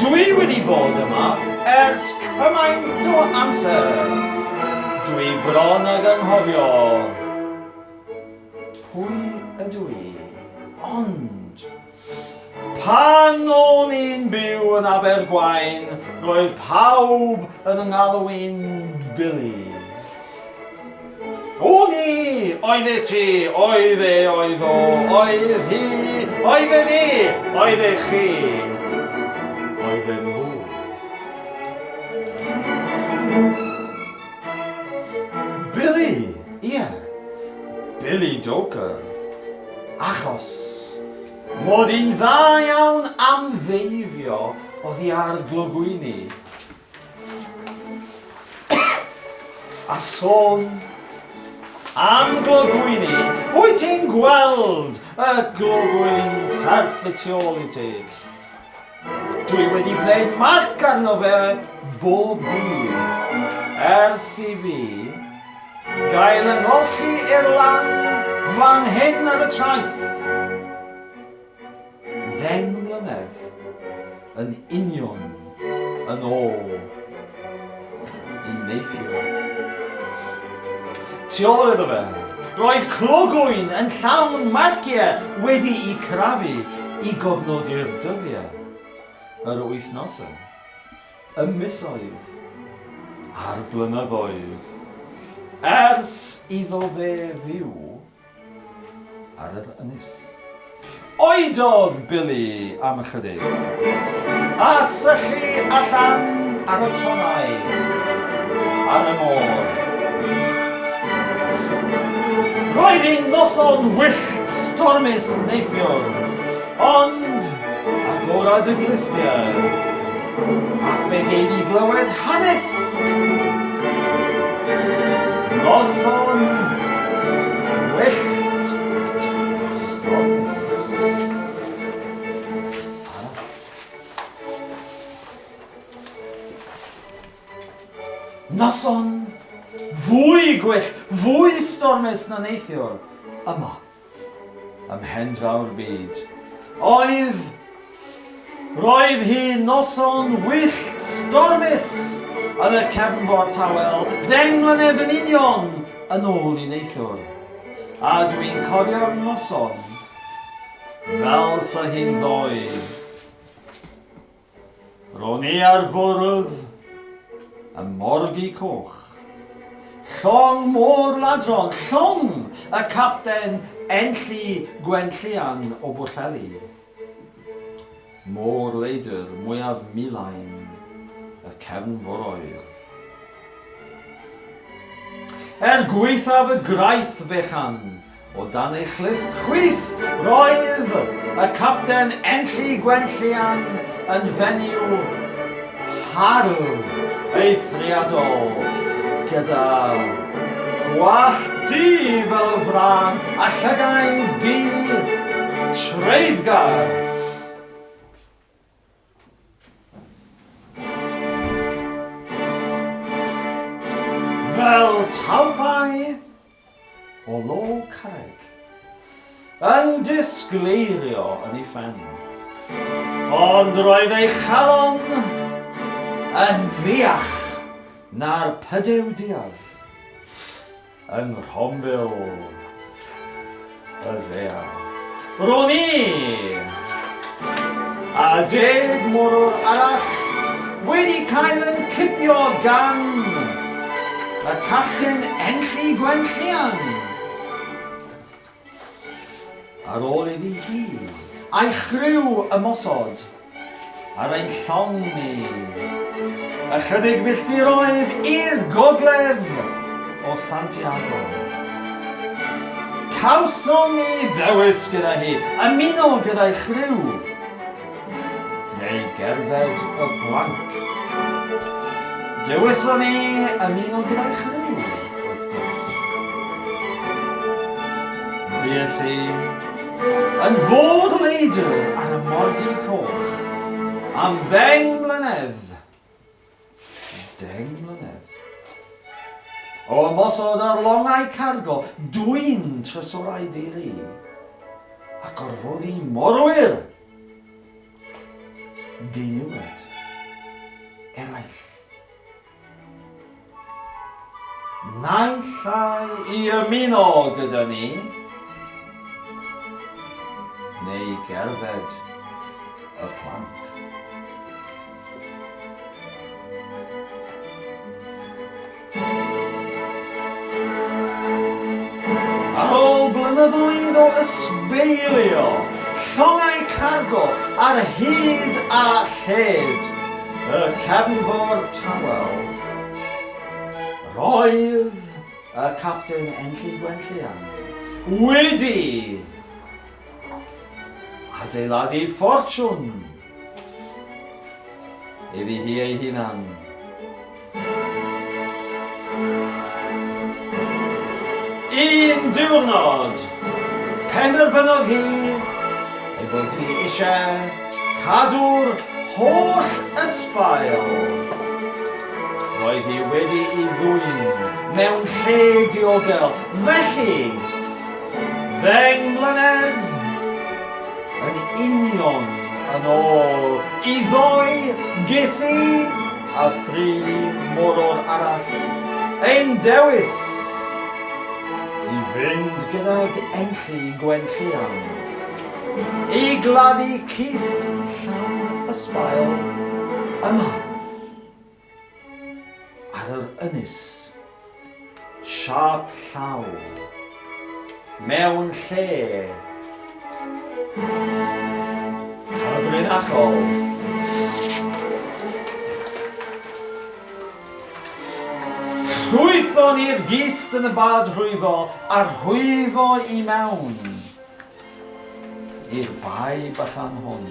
Dwi wedi bod yma ers cymaint o amser. Dwi bron ag anghofio. Pwy ydw i? Ond pan o'n i'n byw yn Abergwaun, roedd pawb yn ynghalw i'n Billy. O'n i, oedd e ti, oedd e, oedd o, oedd hi, oedd e ni, oedd e chi, oedd e nhw. Billy, ie, Billy Doker, achos mod i'n dda iawn am ddeifio oddi ar glogwyni. A sôn am glogwyni, wyt ti'n gweld y glogwyn serth y tu ôl i ti. Dwi wedi gwneud marc arno fe bob dydd, ers I fi gael yng ngolchi i'r lan fan hyn ar y traeth. 10 mlynedd yn union yn ôl I neithio. Tu ôl iddo fe, roedd clogwyn yn llawn marciau wedi I crafu I gofnodi'r dyddiau, yr wythnosau, y misoedd a'r blynyddoedd, ers iddo fe fyw ar yr ynys. Oedodd Billy am ychydig, a sychu allan ar y tonau, ar y môr. Roedd hi'n noson wyllt stormus neithiwr, ond agorad y glistiau, ac fe gei I glywed hanes. Noson wyllt stormus. Noson fwy gwyllt, fwy stormus na neithiwr, yma, ym mhendraw'r byd. Roedd hi noson wyllt stormus yn y cefnfor tawel, 10 mlynedd yn union yn ôl I neithiwr. A dwi'n cofio'r noson fel sa hi'n ddoe. Ro'n I ar fwrdd y morgi coch. Llong môr ladron, llong y capten Enlli Gwenllian o Bwlleli. Môr leidr mwyaf milaen y cefnfor oedd. Gweithaf y graith fechan, o dan ei chlyst chwith, roedd y capten Enlli Gwenllian yn fenyw harf eithriadol, gyda gwallt du fel y fran a llygau du treiddgar. Fel tawpau o lo Cymraeg, yn disgleirio yn ei phen. Ond roedd ei chalon yn ddiach na'r pydew diaf yng nghrombil y ddea. Ro'n I a 10 morwr arall wedi cael yn cipio gan y capten Enlli Gwenllian. Ar ôl iddi hi a'i chriw ymosod ar ein llong ni. Ychydig filltiroedd i'r gogledd o Santiago. Cawson ni ddewis gyda hi, ymuno gyda'i chriw, neu gerdded y blanc. Dewisom ni ymuno gyda'i chriw, wrth gwrs. Bues I yn fod leidr ar y morgi coch am 10 mlynedd. 10 mlynedd. O ymosod ar longau cargo, dwi'n trysorau diri, a gorfod I morwyr. Diniwed eraill. Naill I ymuno gyda ni, neu gerdded y planc. Ar ôl blynyddoedd o ysbeilio, llongau cargo ar hyd a lled y cefnfor tawel, roedd y capten Enlli Gwenllian wedi adeiladu ffortiwn iddi hi ei hunan. Un diwrnod, penderfynodd hi ei bod hi eisiau cadw'r holl ysbail. Roedd hi wedi ei ddwyn mewn lle diogel. Felly, 10 mlynedd yn union yn ôl i ddoi ges i a 3 morwr arall ein dewis i fynd gydag Enlli Gwenllian i gladdu cist llawn ysbail yma ar yr ynys siap llaw mewn lle cyfrinachol. Llwython i'r gist yn y bad rhwyfo a rhwyfo i mewn i'r bai bychan hwn.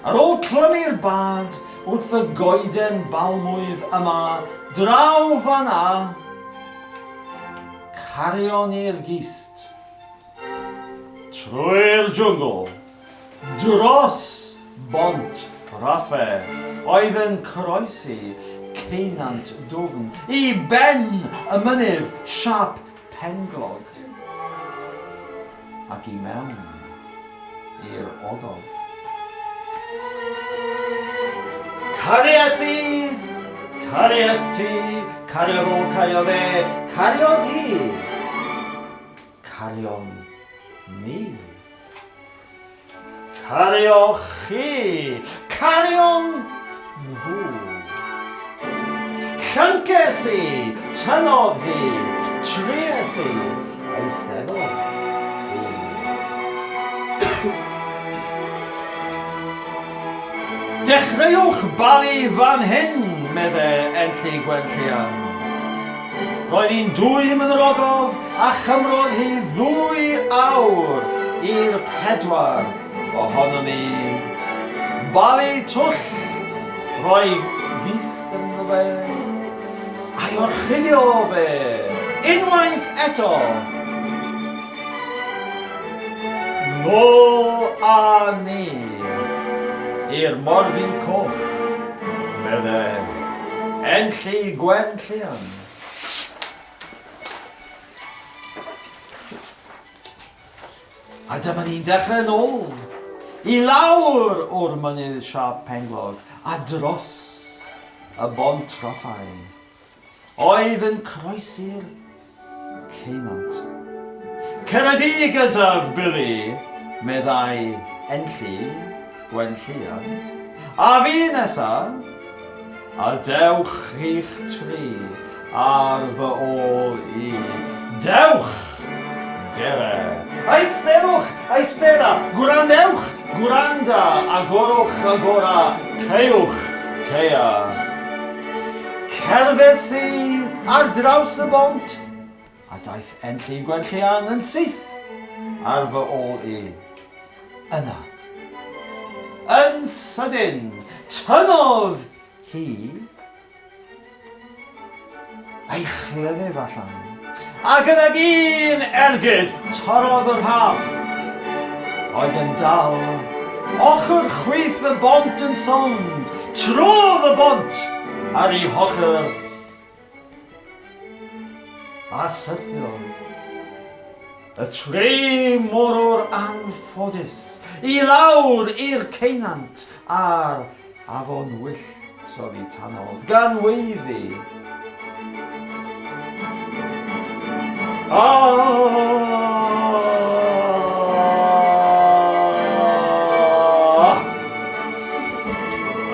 Ar ôl clymu'r bad wrth y goeden balmwydd yma draw fanna, carion i'r gist trwy'r jwngl dros bont raffe oedd yn croesi ceinant dwfn i ben y mynydd siap penglog ac i mewn i'r ogof. Carias i, carias ti, cariodd o, cariodd e, cariodd hi, carion ni. Carioch chi, carion nhw. Llynces i, tynodd hi, tries i, eisteddodd hi. Dechreuwch balu fan hyn, medde Enlli Gwenllian. Roedd hi'n dwym yn yr ogof a chymrodd hi 2 awr i'r 4 ohonon ni. Balu twll, roi gist yn fe, a'i orchuddio fe, unwaith eto. Nôl â ni i'r morgi coch, medde Enlli Gwenllian. A dyma ni'n dechrau nôl, i lawr o'r mynydd siap penglog a dros y bont raffau. Oedd yn croesi'r ceinant. Cyrraedi gydaf Billy, meddai Enlli Gwenllian, a fi nesa, a dewch i'ch tri ar fy ôl i. Dewch, dere. Eistedwch, eistedda, gwrandewch, gwranda, agorwch, agora, ceiwch, ceia. Cerddais i ar draws y bont, a daeth Enlli Gwenllian yn syth ar fy ôl i. Yna, yn sydyn, tynodd hi ei chlyddef allan. A gydag un ergyd torodd yr haff. Oedd yn dal, ochr chwith y bont yn sond, trodd y bont ar ei hochr. A syrthiodd y 3 morwr anffodus i lawr i'r ceinant a'r afon wyllt roedd ei tanodd gan weiddi.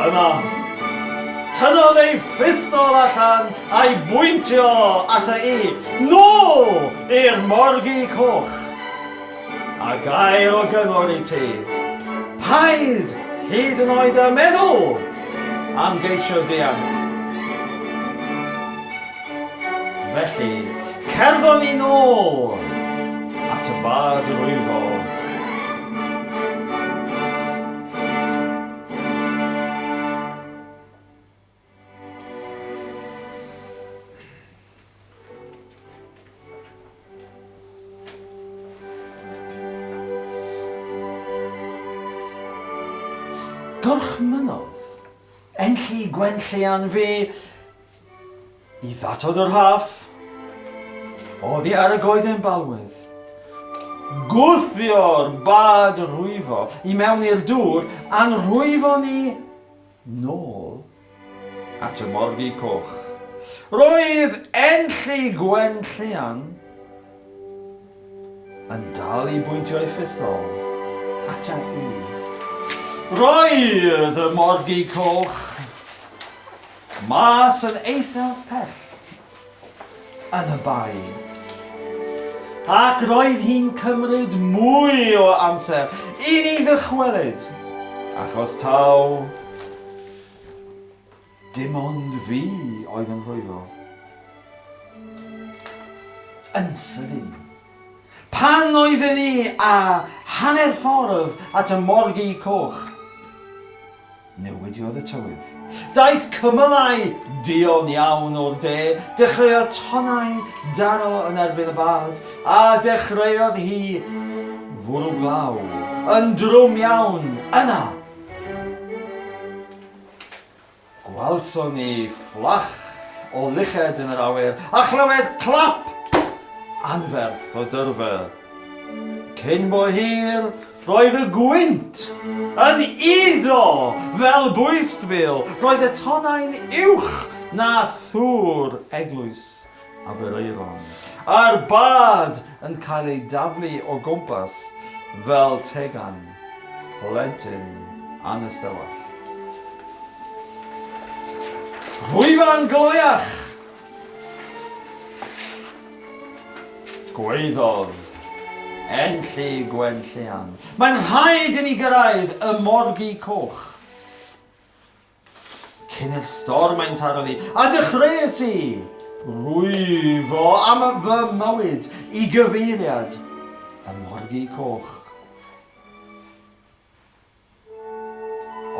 Yna, tynodd ei ffistol allan a'i bwyntio ata i, nôl i'r morgi coch. A gair o gyngor i ti, paid hyd yn oed a meddwl am geisio dianc. Felly, cerddon ni nôl at y bad rwyfo. gwrchmynodd, enlli gwenllian fi, I ddatod o'r haff, oedd hi ar y goeden balwydd. Gwthio'r bad rwyfo I mewn i'r dŵr, a'n rwyfo ni nôl at y morgi coch. Roedd enlli gwenllian yn dal I bwyntio ei ffistol ata I. Roedd y morgi coch mas yn eithaf pell yn y bai. Ac roedd hi'n cymryd mwy o amser I ni ddychwelyd, achos taw dim ond fi oedd yn rwyfo. Yn sydyn, pan oedden ni a hanner ffordd at y morgi coch, newidiodd y tywydd. Daeth cymylau dion iawn o'r de, dechreuodd tonnau daro yn erbyn y bad, a dechreuodd hi fwrw glaw, yn drwm iawn yna. Gwalson ni fflach o lyched yn yr awyr, a chlywed clap anferth o dyrfa. Cyn bo hir, roedd y gwynt yn ido fel bwystfil. Roedd y tonnau'n uwch na thŵr eglwys Abereiron. A'r bad yn cael ei daflu o gwmpas fel tegan plentyn anystywall. Rwyfan gloiach gweiddodd enlli gwenllian. Mae'n rhaid I ni gyrraedd y morgi coch. Cyn i'r storm ein taro ni, a dechreuais I rwyfo am fy mywyd I gyfeiriad y morgi coch.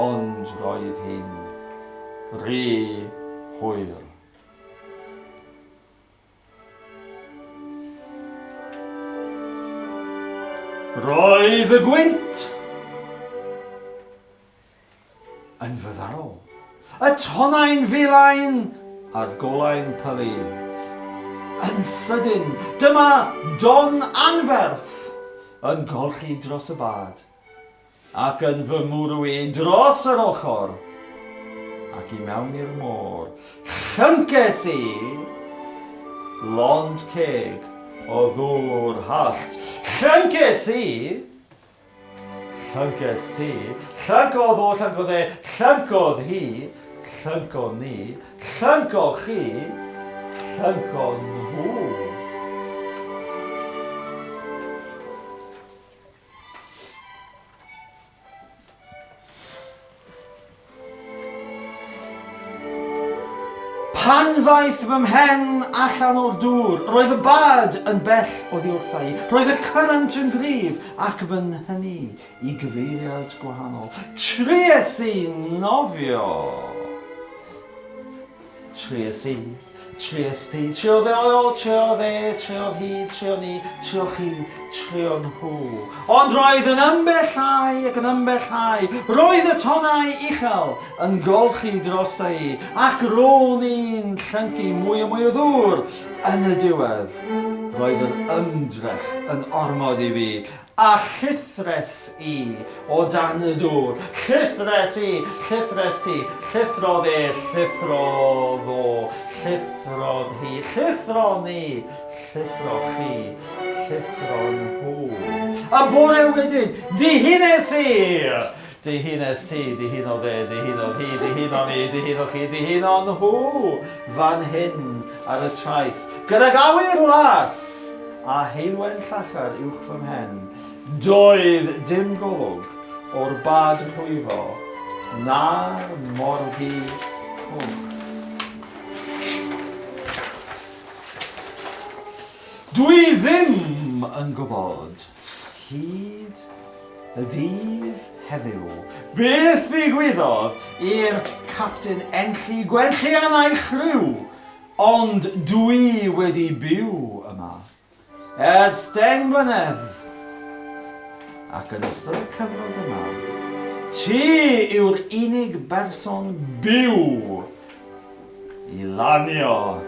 Ond roedd hi'n rhy hwyr. Roedd y gwynt yn fyddarol. Y tonnau'n filain a'r golau'n pylu. Yn sydyn, dyma don anferth yn golchi dros y bad ac yn fy mwrw I dros yr ochr ac I mewn i'r môr. Llynces I lond ceg o ddŵr hallt. Llynces I, llynces ti, llyncodd o, llyncodd e, llyncodd hi, llyncodd ni, llyncodd chi, llyncodd nhw. Pan ddaeth fy mhen allan o'r dŵr, roedd y bad yn bell oddi wrthai. Roedd y cyrynt yn gryf ac fy nhynnu I gyfeiriad gwahanol. Tries I nofio. Tries I, tries ti, trio ddeo, trio dde, trio hi, trio ni, trio chi, trio nhw. Ond roedd yn ymbellhau ac yn ymbellhau. Roedd y tonnau uchel yn golchi drosta I ac ro'n i'n llyncu mwy o ddŵr. Yn y diwedd, roedd yr ymdrech yn ormod I fi a llithres I o dan y dŵr. Llithres I, llithres ti, llithrodd e, llithrodd o, llithrodd hi, llithro ni, llithro chi, llithro nhw. A bore wedyn, dihines I! Dihines ti, dihino fe, dihino hi, dihino ni, dihino chi, dihino nhw. Fan hyn ar y traeth, gydag awyr las a heilwen llachar uwch fy mhen. Doedd dim golwg o'r bad rhwyfo na'r morgi coch. Dwi ddim yn gwybod hyd y dydd heddiw beth ddigwyddodd i'r capten enlli gwenllian a'i chriw, ond dwi wedi byw yma ers 10 mlynedd ac yn ystod y cyfnod yma Ti yw'r unig berson byw I lanio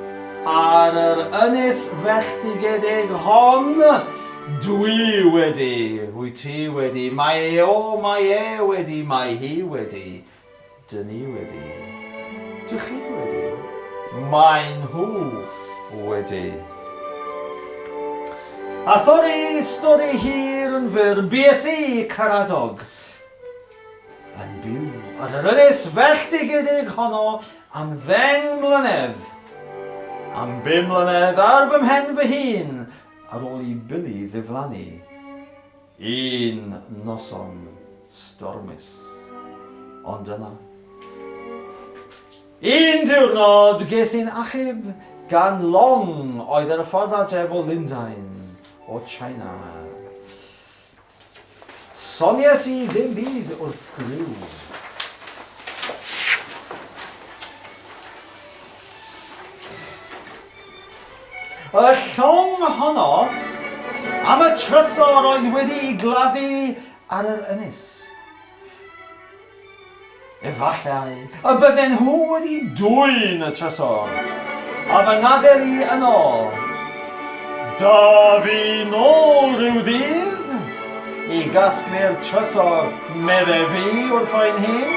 ar yr ynys felltigedig hon. Dwi wedi, wyt ti wedi, mae e wedi, mae hi wedi, dyn ni wedi, dych chi wedi, mae nhw wedi. A thori stori hir yn fyr, bues I Caradog yn byw ar yr ynys felltigedig honno am 10 mlynedd. Am 5 mlynedd ar fy mhen fy hun ar ôl I Billy ddiflannu. Un noson stormus. Ond yna. Un diwrnod ges i'n achub gan Long oedd ar y ffordd adref o Lundain o China. Sonies I ddim byd wrth gryw. Y llong honno am y trysor oedd wedi gladdu ar yr ynys. Efallai y bydden nhw wedi dwyn y trysor, a fy ngadael I yno. Da fi nôl rhyw ddydd I gasglu'r trysor medde fi wrth ein hyn.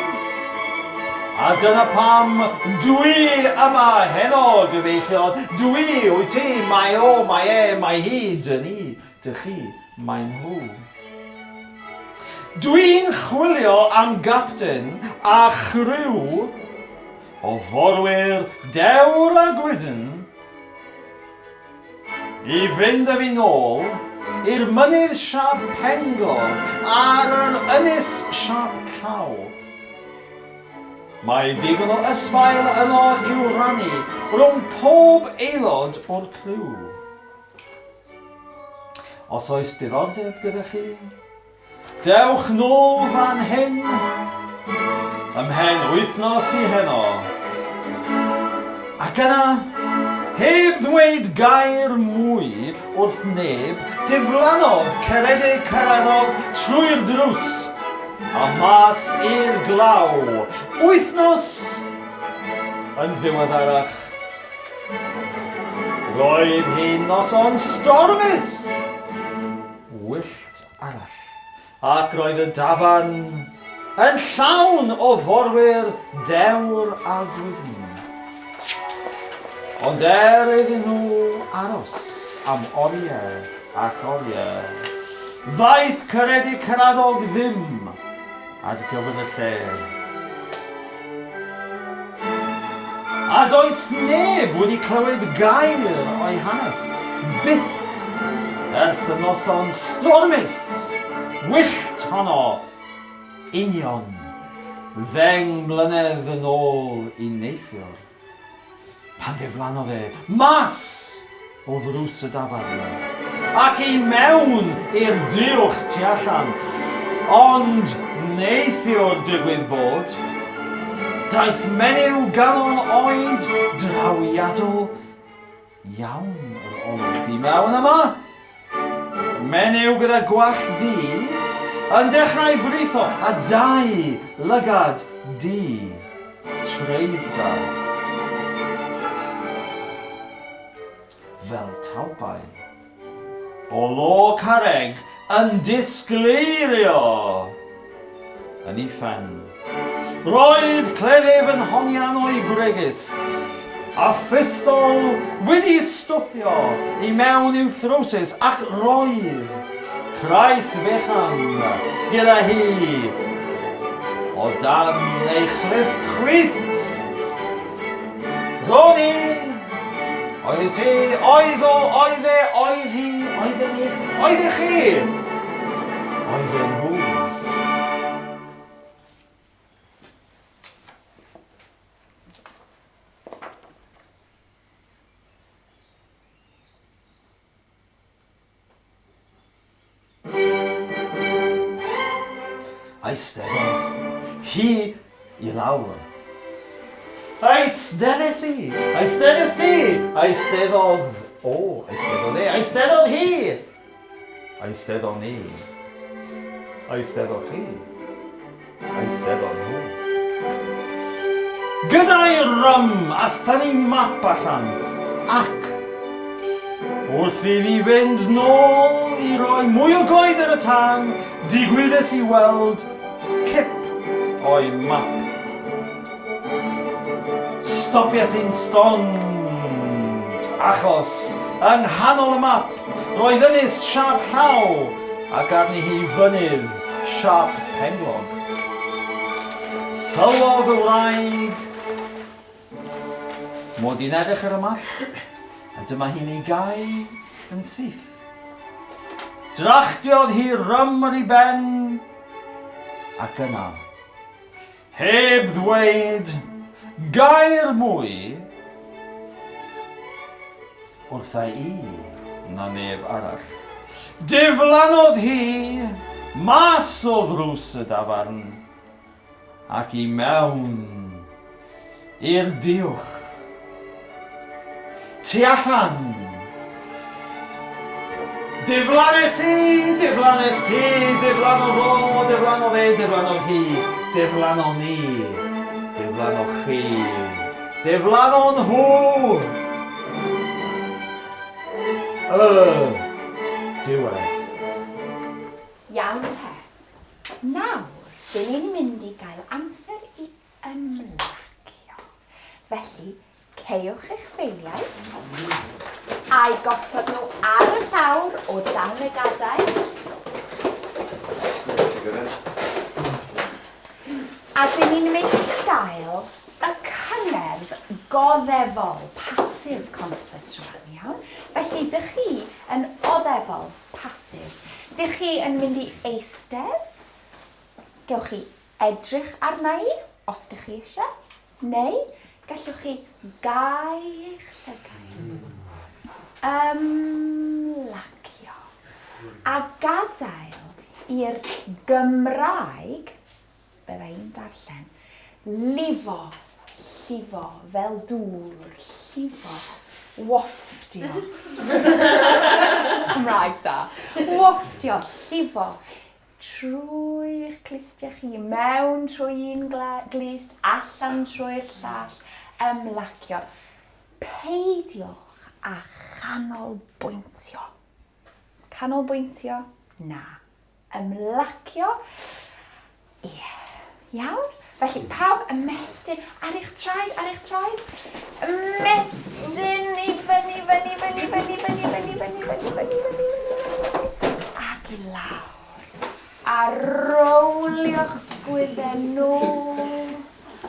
A dyna pam dwi yma heno gyfeillion. Dwi, wyt ti, mae o, mae e, mae hi, dyn ni, dych chi, mae nhw. Dwi'n chwilio am gapten a chryw o forwyr dewr a gwydyn I fynd â fi nôl i'r mynydd siap penglog ar yr ynys siap llaw. Mae digon o ysbail yno i'w rannu rhwng pob aelod o'r criw. Os oes diddordeb gyda chi, dewch nôl fan hyn, ymhen wythnos I heno. Ac yna, heb ddweud gair mwy wrth neb, diflannodd Ceredig Caradog trwy'r drws a mas i'r glaw. Wythnos yn ddiweddarach. Roedd hi'n noson stormus. Wyllt arall. Ac roedd y dafarn yn llawn o forwyr dewr a gwydyn. Ond iddyn nhw aros am oriau ac oriau. Ddaeth Ceredig Caradog ddim ar gyfer y lle. A does neb wedi clywed gair o'i hanes, byth ers y noson stormus, wyllt honno, union, 10 mlynedd yn ôl I neithiwr. Pan ddiflannodd e mas o ddrws y dafarn, ac I mewn i'r diwch tu allan, ond neithiwr digwydd bod, daeth menyw ganol oed drawiadol iawn yr olwg I mewn yma. Menyw gyda gwallt du yn dechrau britho a 2 lygad du treifgar. Fel tawpau o lo carreg yn disgleirio yn I phen. Roedd cleddyf yn hongian o'i gregus, a ffistol wedi stwffio I mewn i'w throwsus, ac roedd craith fechan gyda hi o dan ei chlyst chwith. Roni, oedd ti, oedd o, oedd e, oedd hi, oedd e ni, oedd e chi, oedd e nhw. Eisteddodd hi I lawr. Eisteddes I, eisteddes di, eisteddodd o, eisteddodd e, eisteddodd hi, eisteddodd ni, eisteddodd chi. Eisteddon nhw. Gyda'i rym a thynnu map allan ac wrth i fi fynd nôl i roi mwy o goed ar y tân, digwyddus i weld cip o'i map. Stopias i'n stond achos yng nghanol y map roedd ynys siap llaw ac arni hi fynydd siap penglog. Sylwodd y wraig mod i'n edrych ar y map a dyma hi'n ei gau yn syth. Drachdiodd hi rym ar ei ben ac yna, heb ddweud gair mwy wrtha i na neb arall. Diflannodd hi mas o ddrws y dafarn ac i mewn i'r diwch. Tu allan. Diflannes i, diflannes ti, diflanno fo, diflanno fe, diflanno hi, diflanno ni, diflanno chi, diflanno nhw. Diwedd. Iawn te. Nawr, dyn ni'n mynd i gael amser i ymlacio. Felly, ceiwch eich ffeiliau a'i gosod nhw ar y llawr o dan y gadair. A dyn ni'n mynd i gael y cyngerdd goddefol, passive concert rwan, iawn? Felly, dych chi yn oddefol, passive. Dych chi yn mynd i eistedd? Gewch chi edrych arna i, os dych chi eisiau? Neu, gallwch chi gau eich llygaid. Ymlacio. A gadael i'r Gymraeg, byddai'n darllen, lifo, llifo, fel dŵr, llifo, wofftio. Cymraeg da. Wofftio, llifo, trwy'ch clustia chi, mewn trwy un glist, allan trwy'r llall, ymlacio. Peidiwch a chanolbwyntio. Canolbwyntio? Na. Ymlacio? Ie. Iawn? Felly, pawb ymestyn ar eich traed, ymestyn i fyny, ac i lawr. A rowlio'ch sgwyddau nôl,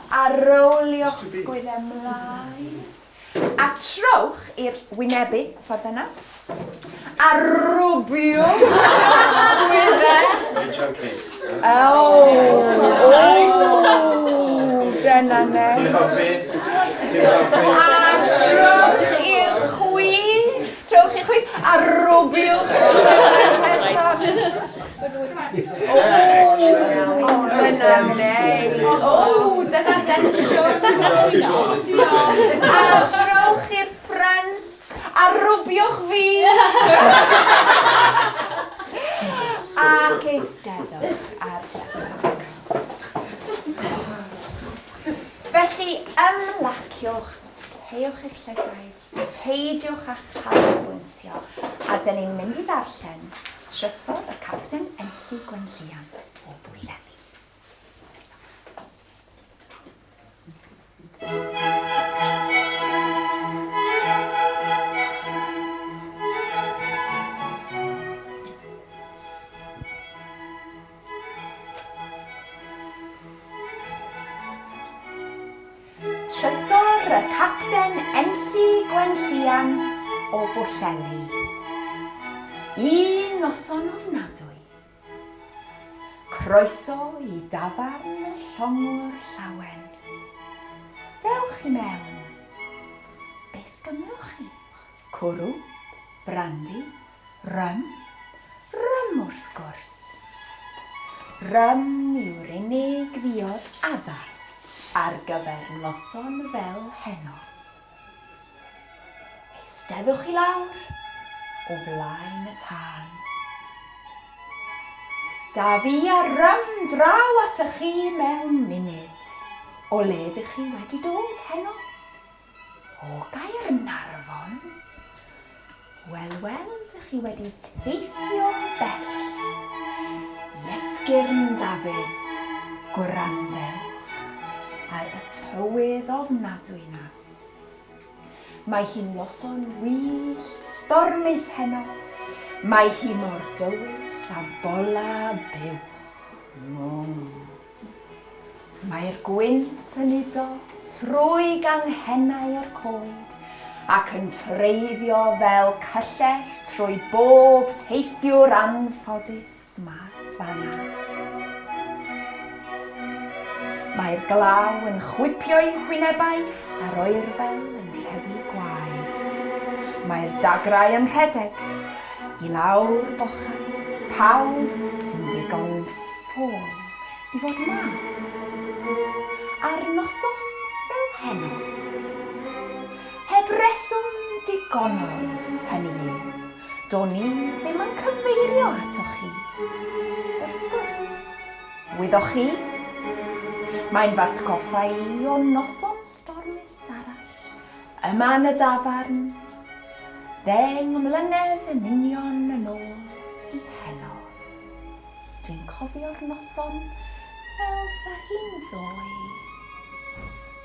a rowlio'ch sgwyddau ymlaen. A trowch i'r wynebu, ffordd yna. A rwbiwch sgwyddau. Dyna ne. A trowch i'r chwith, a rwbiwch sgwyddau. Dyna neis. Dyna densiwn. A trowch i'r ffrynt a rwbiwch fi. Ac eisteddwch ar ddechrau. Felly ymlaciwch, ceiwch eich llygaid, peidiwch â chanolbwyntio, a dyn ni'n mynd i ddarllen Trysor y Capten Enlli Gwenllian o Bwllheli. Trysor y Capten Enlli Gwenllian o Bwllheli. Un noson ofnadwy. Croeso i dafarn y llongwr llawen. Dewch i mewn. Beth gymrwch chi? Cwrw, brandi, rym, rym wrth gwrs. Rym yw'r unig ddiod addas ar gyfer noson fel heno. Eisteddwch i lawr o flaen y tân. Da fi a rym draw at y chi mewn munud. O le ydych chi wedi dod heno? O Gaernarfon? Wel, ydych chi wedi teithio bell. Iesgyrn Dafydd, gwrandewch ar y tywydd ofnadwy na. Mae hi'n noson wyllt stormus heno. Mae hi mor dywyll a bola buwch. Mae'r gwynt yn udo trwy ganghennau o'r coed ac yn treiddio fel cyllell trwy bob teithiwr anffodus mas fanna. Mae'r glaw yn chwipio'i hwynebau a'r oerfel yn rhewi gwaed. Mae'r dagrau yn rhedeg i lawr bochau pawb sy'n ddigon ffôl i fod mas. Ar noson fel heno, heb reswm digonol hynny yw, do'n ni ddim yn cyfeirio atoch chi. Wrth gwrs, wyddoch chi? Mae'n fatgoffa i o noson stormus arall, yma yn y dafarn, 10 mlynedd yn union yn ôl i heno. Dwi'n cofio'r noson fel sa hi'n ddoe.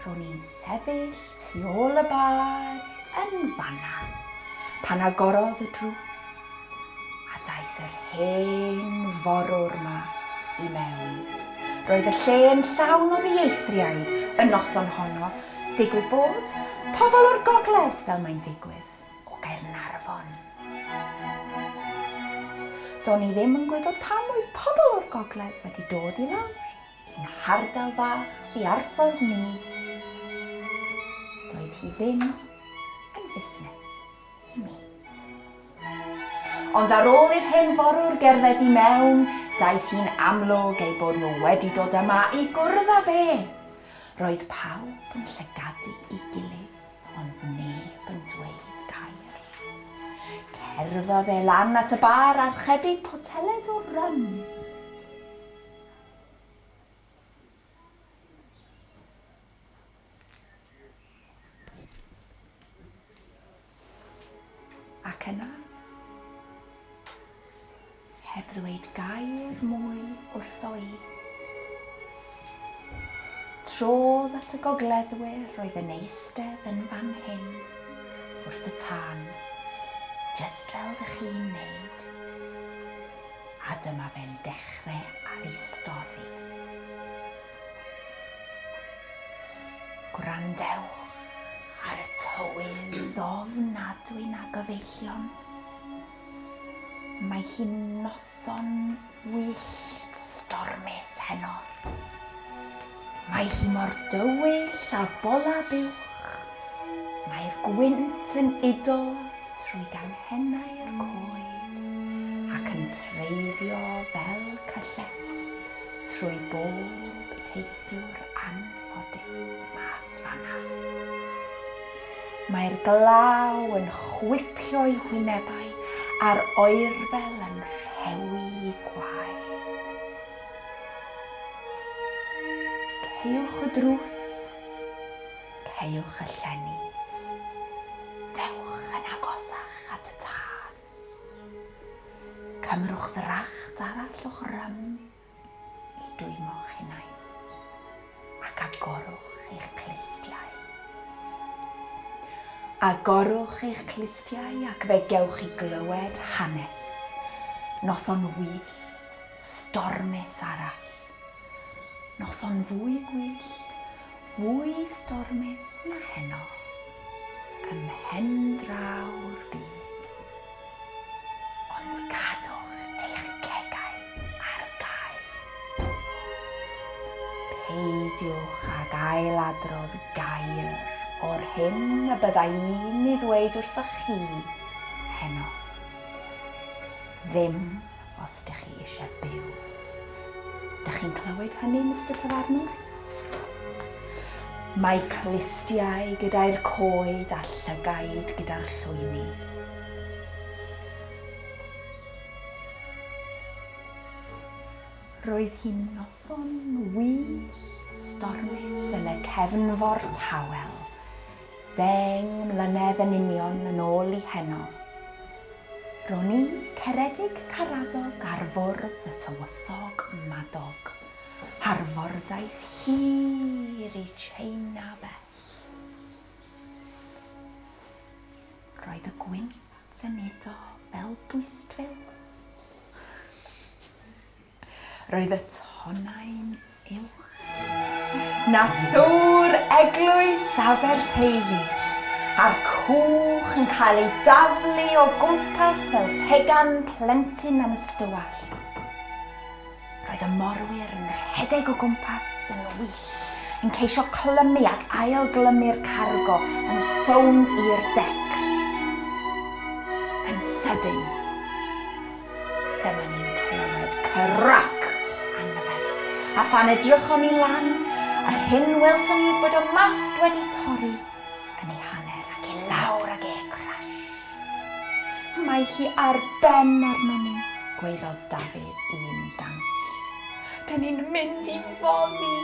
Ro'n i'n sefyll tu ôl y bar yn fanna, pan agorodd y drws, a daeth yr hen forwr ma i mewn. Roedd y lle yn llawn o ddieithriaid y noson honno, digwydd bod pobl o'r gogledd fel mae'n digwydd o Gaernarfon. Do'n i ddim yn gwybod pam oedd pobl o'r gogledd wedi dod i lawr i'n hardal fach ddiarffordd ni. Doedd hi ddim yn fusnes i mi. Ond ar ôl i'r hen forwr gerdded i mewn, daeth hi'n amlwg ei bod nhw wedi dod yma i gwrdd â fe. Roedd pawb yn llygadu i gilydd, ond neb yn dweud gair. Cerddodd e lan at y bar archebu poteled o rym. Ac yna, heb ddweud gair mwy wrtho i, trodd at y gogleddwyr roedd yn eistedd yn fan hyn, wrth y tân, jyst fel dych chi'n neud. A dyma fe'n dechrau ar ei stori. Gwrandewch ar y tywydd ofnadwy na gyfeillion. Mae hi'n noson wyllt stormus heno. Mae hi mor dywyll a bola buwch. Mae'r gwynt yn udo trwy ganghennau'r coed ac yn treiddio fel cyllell trwy bob teithiwr anffodus mas fanna. Mae'r glaw yn chwipio'i hwynebau a'r oerfel yn rhewi gwaed. Ceiwch y drws, ceiwch y llenni, dewch yn agosach at y tân. Cymrwch ddracht arall o'ch rym i dwymo'ch hunain ac agorwch eich clistiau. Agorwch eich clistiau ac fe gewch chi glywed hanes, noson wyllt, stormus arall. Noson fwy gwyllt, fwy stormus na heno, ym mhen draw'r byd. Ond cadwch eich cegau ar gau. Peidiwch ag ailadrodd gair o'r hyn y byddai un i ddweud wrthoch chi heno. Ddim os dych chi eisiau byw. Dych chi'n clywed hynny, Mr. Tafarnwr? Mae clistiau gyda'r coed a llygaid gyda'r llwyni. Roedd hi'n noson wyllt stormus yn y cefnfor tawel, 10 mlynedd yn union yn ôl I heno. Ro'n I ceredig caradog ar fwrdd y tywysog madog, harfordaeth hir I China bell. Roedd y gwynt yn edo fel bwystfil. Roedd y tonnau'n uwch. Na thŵr eglwys Aberteifi, a'r cwch yn cael ei daflu o gwmpas fel tegan plentyn am ystywall. Roedd y morwyr yn rhedeg o gwmpas yn wyllt, yn ceisio clymu ac ailglymu'r cargo yn sownd i'r dec. Yn sydyn, dyma ni'n clywed crac anferth, a phan edrychon ni lan, ar hyn welson ni bod y mast wedi torri yn ei hanner ac I lawr ag crash. Mae hi ar ben arno ni, gweiddodd Dafydd un dant. Dyn ni'n mynd I foddi.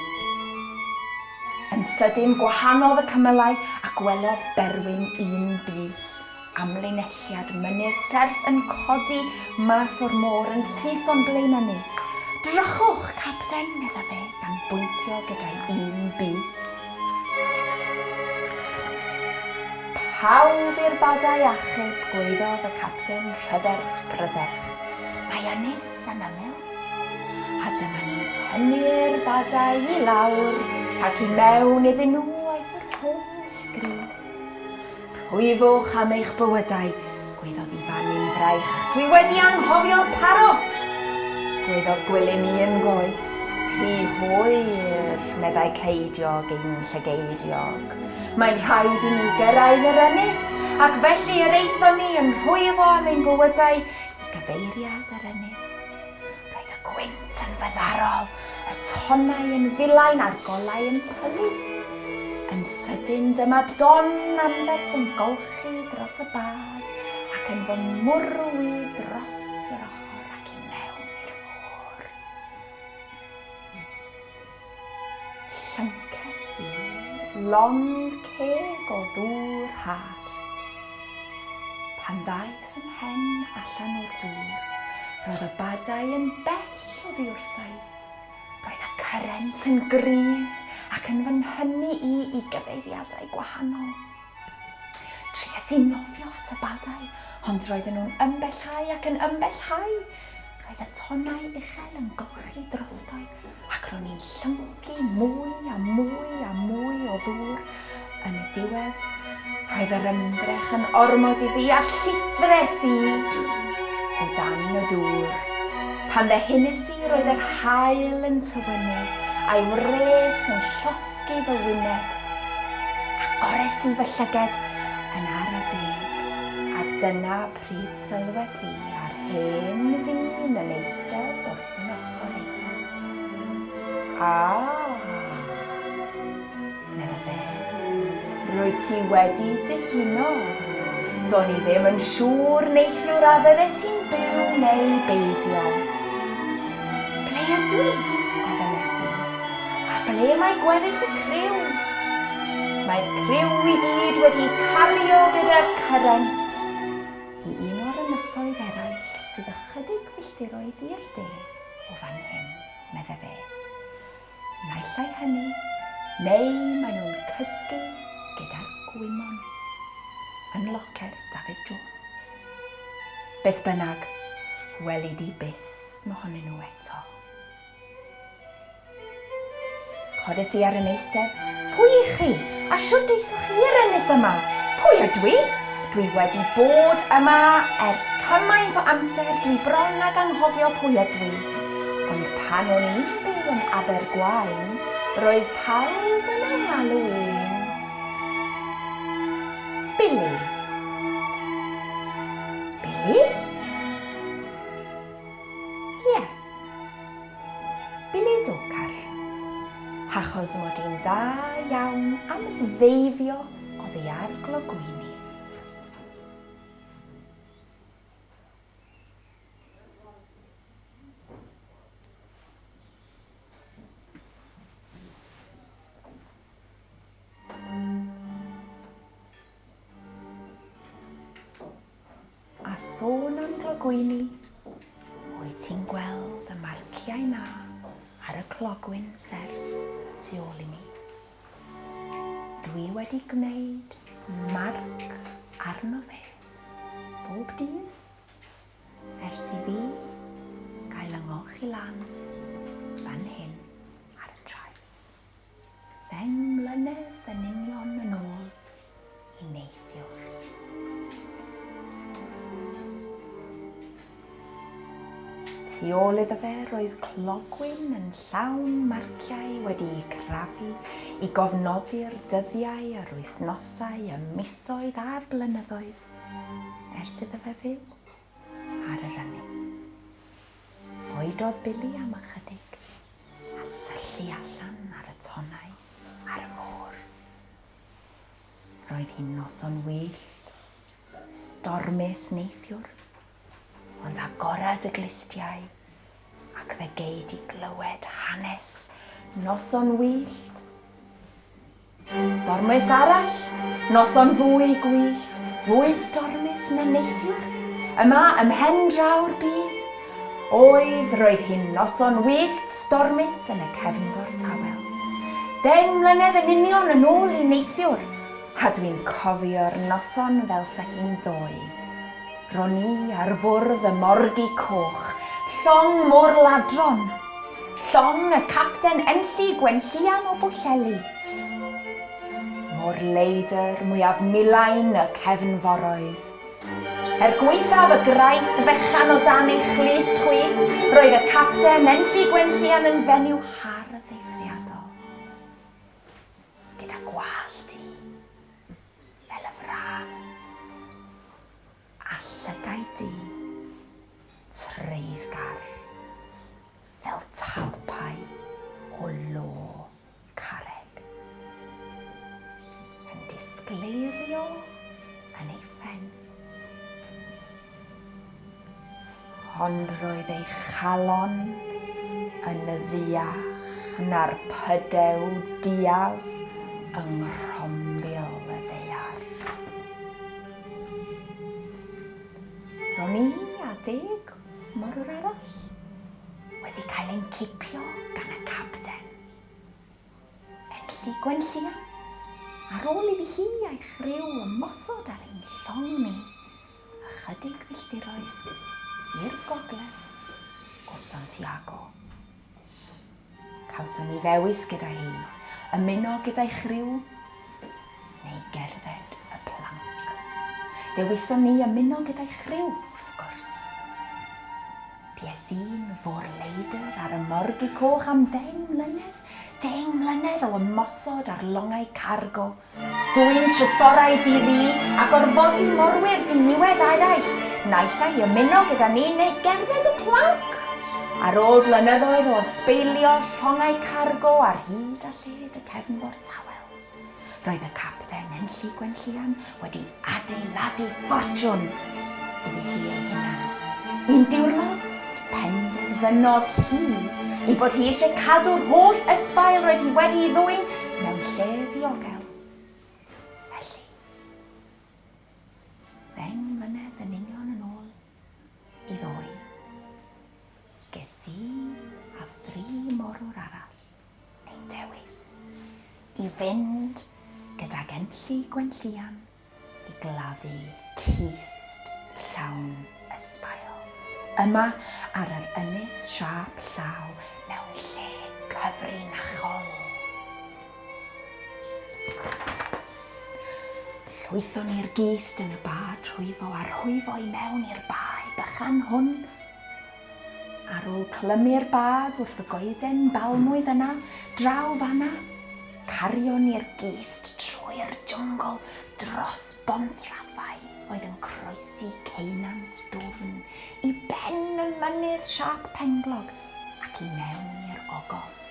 Yn sydyn gwahanodd y cymylau a gwelodd Berwyn un bys. Amlinelliad mynydd serth yn codi mas o'r môr yn syth o'n blaen ni. Drychwch, capten, medda fe, gan bwyntio gyda'i un bys. Pawb i'r badau achub, gweiddodd y capten rhydderch. Mae ynys yn ymyl. A dyma ni'n tynnu'r badau I lawr, ac I mewn iddyn nhw aeth yr holl griw. Rhwyfwch am eich bywydau, gweiddodd Ifan i'n fraich. Dwi wedi anghofio parot, gweiddodd Gwilym un goes. Rhy hwyr, meddai ceidiog ein llygeidiog. Mae'n rhaid I ni gyrraedd yr ynys, ac felly yr eithon ni yn rhwyfo am ein bywydau I gyfeiriad yr ynys. Roedd y gwynt yn fyddarol, y tonnau yn filain a'r golau yn pylu. Yn sydyn dyma don anferth yn golchi dros y bad ac yn fy mwrwi dros yr ochr ac I mewn i'r môr. Llynces I lond ceg o ddŵr hallt. Pan ddaeth ymhen allan o'r dŵr, roedd y badau yn bell oddi wrthai. Roedd y cyrrent yn gryf ac yn fy nhynnu I gyfeiriadau gwahanol. Tries I nofio at y badau, ond roedden nhw'n ymbellhau ac yn ymbellhau. Roedd y tonnau uchel yn golchi drostau ac ro'n i'n llyncu mwy a mwy a mwy o ddŵr. Yn y diwedd, roedd yr ymdrech yn ormod I fi a llithres I o dan y dŵr. Pan ddehines I, roedd yr haul yn tywynu a'i wres yn llosgi fy wyneb. Agores I fy llyged yn ara deg, a dyna pryd sylwes I ar hen ddyn yn eistedd wrth yn ochr I. Medda fe, rwyt ti wedi dyhuno. Do'n I ddim yn siŵr neithiwr a fydde ti'n byw neu beidio. Ble ydw I? Gofynes I. A ble mae gweddill y criw? Mae'r criw I gyd wedi cario gyda'r cyrrent I un o'r ynysoedd eraill sydd ychydig filltiroedd i'r de o fan hyn, medda fe. Naillai hynny, neu maen nhw'n cysgu gyda'r gwymon. Yn locer Dafydd Jones. Beth bynnag, weli di byth mohonyn nhw eto. Codes I ar yn eistedd, pwy I chi? A siwr deithwch chi'r ynys yma? Pwy ydw I? Dwi wedi bod yma ers cymaint o amser, dwi bron ag anghofio pwy ydw I. Ond pan o'n i'n byw yn Abergwaun, roedd pawb yn yng ngalw i'n Billy. Billy? Ie. Billy Docar. Achos mod i'n dda iawn am ddeifio oddi ar glogwyni. a sôn am glogwyni, wyt ti'n gweld y marciau na ar y clogwyn serth tu ôl i mi. Dwi wedi gwneud marc arno fe bob dydd ers i fi gael yngolchi lan fan hyn ar y traeth. 10 mlynedd yn union yn ôl i neithiwr. Tu ôl iddo fe roedd clogwyn yn llawn marciau wedi'u crafu i gofnodi'r dyddiau, yr wythnosau, y misoedd a'r blynyddoedd ers iddo fe fyw ar yr ynys. Oedodd Billy am ychydig a syllu allan ar y tonnau ar y môr. Roedd hi'n noson wyllt, stormus neithiwr, ond agorad y glistiau ac fe geid i glywed hanes noson wyllt. Stormus arall, noson fwy gwyllt, fwy stormus na neithiwr, yma ymhen draw'r byd. Roedd hi'n noson wyllt stormus yn y cefnfor tawel. 10 mlynedd yn union yn ôl i neithiwr, a dwi'n cofio'r noson fel sa hi'n ddoe. Roni ar fwrdd y morgi coch, llong môr ladron, llong y capten Enlli Gwenllian o Bwllheli. Môr leidr mwyaf milain y cefnforoedd. Gweithaf y graith fechan o dan ei chlust chwith, roedd y capten Enlli Gwenllian yn fenyw hardd eithriadol. Gyda gwallt i, fel y fran, a llygau di, treiddgar, fel talpau o lo carreg. Yn disgleirio yn ei ffen. Ond roedd ei chalon yn y ddiach na'r pydew diaf yng nghrombil y ddaear. Roni a 10 morwr arall wedi cael ein cipio gan y capten. Enlli Gwenllian, ar ôl i fi hi a'i chriw ymosod ar ein llong ni, ychydig filltiroedd i'r gogledd o Santiago. Cawson ni ddewis gyda hi, ymuno gyda'i chriw, neu gerdded y planc. Dewison ni ymuno gyda'i chriw, wrth gwrs. Bues i'n fôr-leidr ar y morgi coch am 10 mlynedd, 10 mlynedd o ymosod ar longau cargo. Dwi'n trysorau diri a gorfodi morwyr diniwed eraill, naillai ymuno gyda ni neu gerdded y planc. Ar ôl blynyddoedd o ysbeilio llongau cargo ar hyd a lled y cefnfor tawel, roedd y capten Enlli Gwenllian wedi adeiladu ffortiwn iddi hi ei hunan. Un diwrnod, penderfynodd hi i bod hi eisiau cadw'r holl ysbail roedd hi wedi ei ddwyn mewn lle diogel. Felly, 10 mlynedd yn union yn ôl i ddoi, ges i a 3 morwr arall ein dewis i fynd gydag Enlli Gwenllian i gladdu cist llawn ysbail. Yma ar yr ynys siap llaw mewn lle cyfrinachol. Llwython ni'r gist yn y bad rhwyfo a rhwyfo i mewn i'r bae bychan hwn. Ar ôl clymu'r bad wrth y goeden balmwydd yna, draw fanna, carion ni'r gist trwy'r jungl dros bont raffau oedd yn croesi ceunant dwfn i ben y mynydd siap penglog ac i mewn i'r ogof.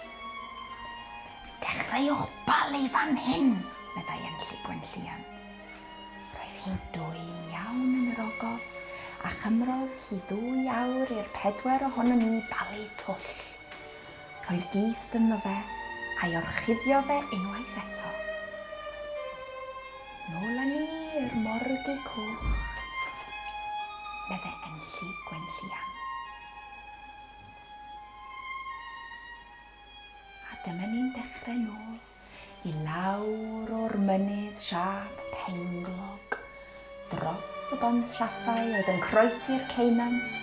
Dechreuwch balu fan hyn, meddai Enlli Gwenllian. Roedd hi'n dwym iawn yn yr ogof a chymrodd hi 2 awr i'r 4 ohonon ni balu twll. Roedd gist ynddo fe a'i orchuddio fe unwaith eto. Nôl â ni i'r morgi coch. Bydde enlli gwenllian. A dyma ni'n dechrau nôl I lawr o'r mynydd siap penglog, dros y bont raffau oedd yn croesi'r ceunant,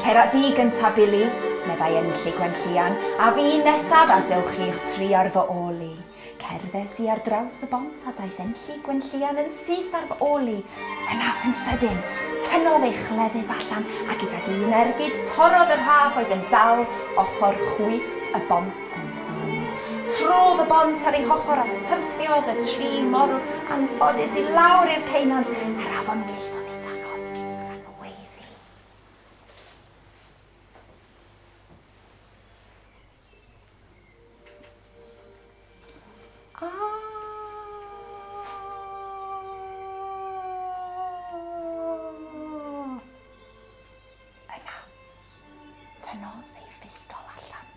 Cariad gyntaf Bili, meddai enlli gwenllian, a fi nesaf adewch i'ch trio'r fy oli. Cerddes I ar draws y bont a daeth enlli gwenllian yn syth ar fy oli. Yna, yn sydyn, tynnodd ei chleddyf allan a gydag un ergyd torodd yr haf oedd yn dal ochr chwyth y bont yn sôn. Trodd y bont ar ei hochor a syrthiodd y tri morwr anffodus I lawr i'r ceunant, yr afon milltodd ei tanodd gan weiddi. Yna, tynnodd ei ffistol allan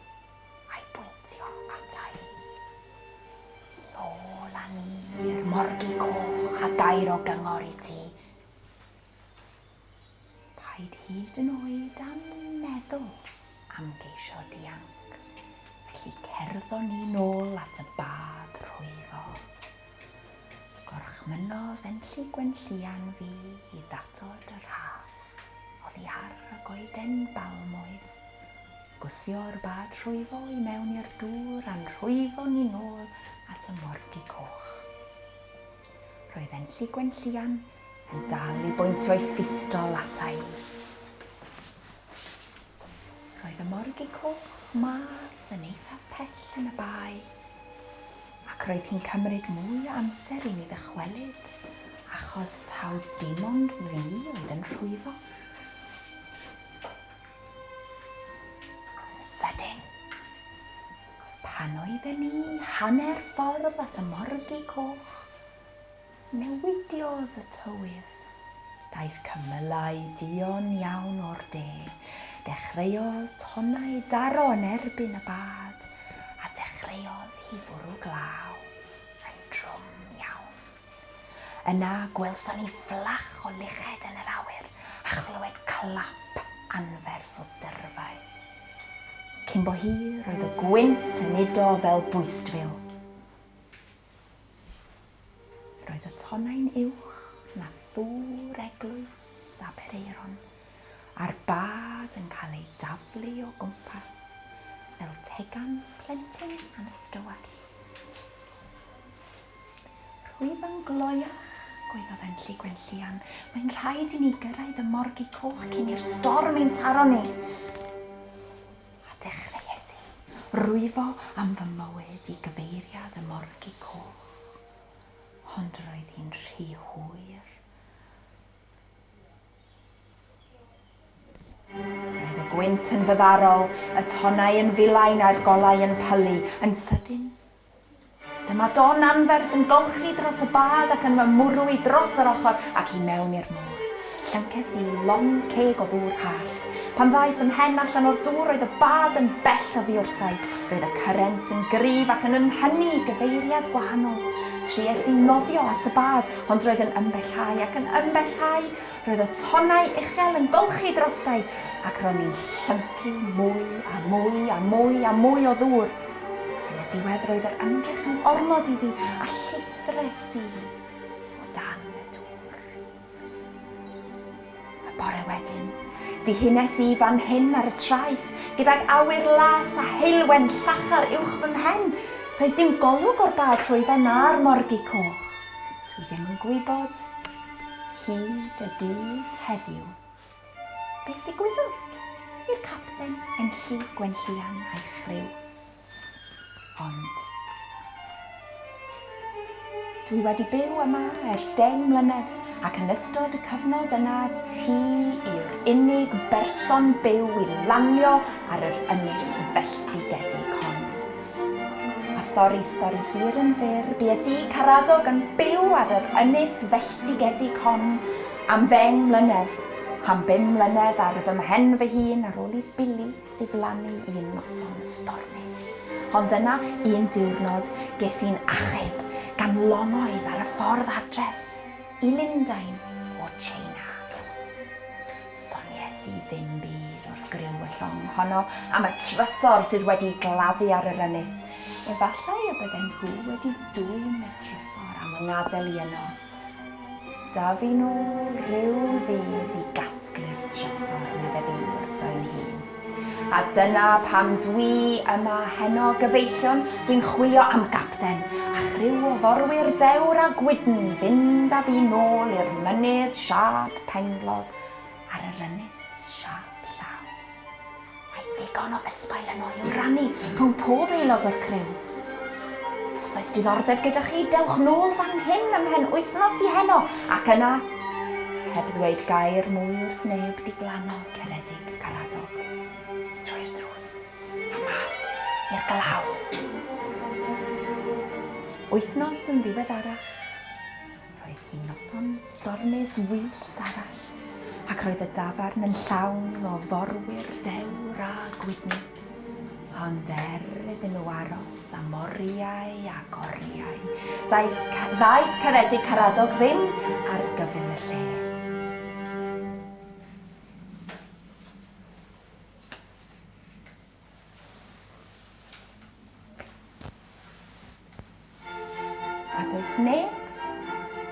a'i bwyntio ata I. Nôl â ni i'r morgi coch a gair o gyngor I ti. Paid hyd yn oed am meddwl am geisio dianc. Felly cerddon ni nôl at y bad rhwyfo. Gorchmynnodd enlli gwenllian fi I ddatod yr haf. Oddi ar y goeden balmwydd. Gwthio'r bad rhwyfo I mewn i'r dŵr a'n rhwyfo ni nôl at y morgi coch. Roedd enlli gwenllian yn dal I bwyntio ei ffistol ata I. Roedd y morgi coch mas yn eithaf pell yn y bae, ac roedd hi'n cymryd mwy o amser I ni ddychwelyd, achos taw dim ond fi oedd yn rhwyfo. Yn sydyn, pan oedden ni hanner ffordd at y morgi coch, newidiodd y tywydd. Daeth cymylau dion iawn o'r de, dechreuodd tonnau daro yn erbyn y bad, a dechreuodd hi fwrw glaw yn drwm iawn. Yna gwelson ni fflach o luched yn yr awyr, a chlywed clap anferth o dyrfau. Cyn bo hir roedd y gwynt yn udo fel bwystfil. Roedd y tonnau'n uwch na thŵr eglwys Abereiron, a'r bad yn cael ei daflu o gwmpas fel tegan plentyn yn y stywell. Rwyf yn gloiach, gwaeddodd enlli gwenllian, mae'n rhaid I ni gyrraedd y morgi coch cyn i'r storm ein taro ni. Dechreuais I, rwyfo am fy mywyd I gyfeiriad y morgi coch. Ond roedd hi'n rhy hwyr. Roedd y gwynt yn fyddarol, y tonnau yn filain a'r golau yn pylu, yn sydyn. Dyma don anferth yn golchi dros y bad ac yn ymwrw I dros yr ochr ac I mewn i'r môr. Llynces I lond ceg o ddŵr hallt. Pan ddaeth ymhen allan o'r dŵr oedd y bad yn bell oddi wrthai. Roedd y cyrrent yn gryf ac yn ynhynnu gyfeiriad gwahanol. Tries I nofio at y bad, ond roedd yn ymbellhau ac yn ymbellhau. Roedd y tonnau uchel yn golchi drostai ac ro'n i'n llyncu mwy a mwy a mwy a mwy o ddŵr. Yn y diwedd roedd yr ymdrech yn ormod I fi a llithres I o dan y dŵr. Y bore wedyn, dihines I fan hyn ar y traeth, gydag awyr las a heilwen llachar uwch fy mhen. Doedd dim golwg o'r bad rhwyfo na'r morgi coch. Dwi ddim yn gwybod, hyd y dydd heddiw. Beth ddigwyddodd i'r capten enlli gwenllian a'i chriw. Ond dwi wedi byw yma ers 10 mlynedd ac yn ystod y cyfnod yna ti yw'r unig berson byw I lanio ar yr ynys felltigedig hon. A thorri stori hir yn fyr, bues I Caradog yn byw ar yr ynys felltigedig hon am 10 mlynedd, am 5 mlynedd ar fy mhen fy hun ar ôl I Bili ddiflannu un noson stormus. Ond yna un diwrnod ges i'n achub gan longoedd ar y ffordd adref I Lundain o China. Sonies I ddim byd wrth gryw y llong honno am y trysor sydd wedi gladdu ar yr ynys. Efallai y bydden nhw wedi dwyn y trysor am yng ngadael I yno. Da fi nôl rhyw ddydd I gasglu'r trysor medde fi wrtho yn hun. A dyna pam dwi yma heno gyfeillion, dwi'n chwilio am gapten a chryw o forwyr dewr a gwydn I fynd â fi nôl i'r mynydd siap penglog ar yr ynys siap llaw. Mae digon o ysbail yno i'w rannu rhwng pob aelod o'r criw. Os oes diddordeb gyda chi, dewch nôl fan hyn ymhen wythnos I heno ac yna, heb ddweud gair mwy wrth neb diflannodd Ceredig Caradog. Trwy'r drws, a mas i'r glaw. Wythnos yn ddiweddarach, roedd hi'n noson stormus wyllt arall, ac roedd y dafarn yn llawn o forwyr dewr a gwydn. Ond iddyn nhw aros am oriau ac oriau, daeth Ceredig Caradog ddim ar gyfyl y lle. A does neb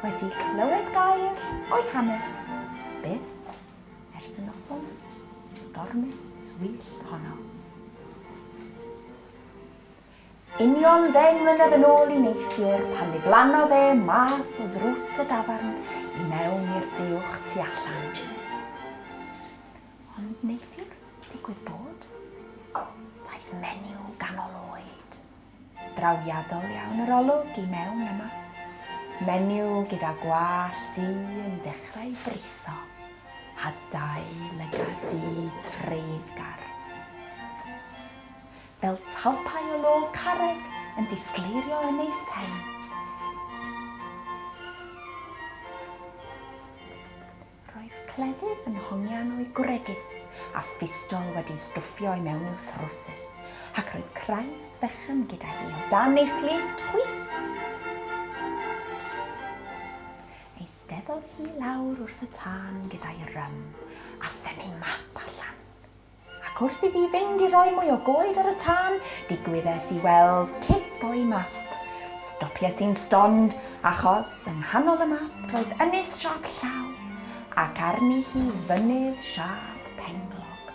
wedi clywed gair o'i hanes byth ers y noson stormus wyllt honno. Union ddeng mlynedd yn ôl I neithiwr pan ddiflannodd mas o ddrws y dafarn I mewn i'r diwch tu allan. Ond neithiwr, digwydd bod, daeth menyw ganol oed. Drawiadol iawn yr olwg I mewn yma. Menyw gyda gwallt du yn dechrau britho a dau lygad du treiddgar. Fel talpau o lo carreg yn disgleirio yn ei phen. Roedd cleddyf yn hongian o'i gwregys a ffistol wedi stwffio I mewn i'w thrwsys, ac roedd craidd fechan gyda hi o dan ei chlist chwith. Eisteddodd hi lawr wrth y tân gyda'i rym a thynnu map allan. Ac wrth I fi fynd I roi mwy o goed ar y tân, digwyddes I weld cip o'i map. Stopies I'n stond, achos yng nghanol y map roedd ynys siap llaw, ac arni hi fynydd siap penglog.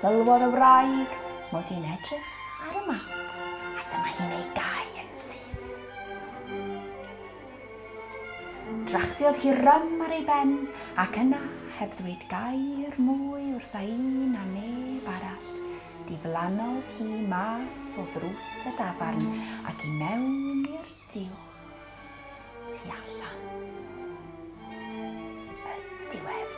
Sylwodd y wraig mod i'n edrych ar y map, a dyma hi'n ei gau yn syth. Drachtiodd hi rym ar ei ben, ac yna, heb ddweud gair mwy wrth a un a neb arall, diflannodd hi mas o ddrws y dafarn ac I mewn i'r diwch tu allan. Y diwedd.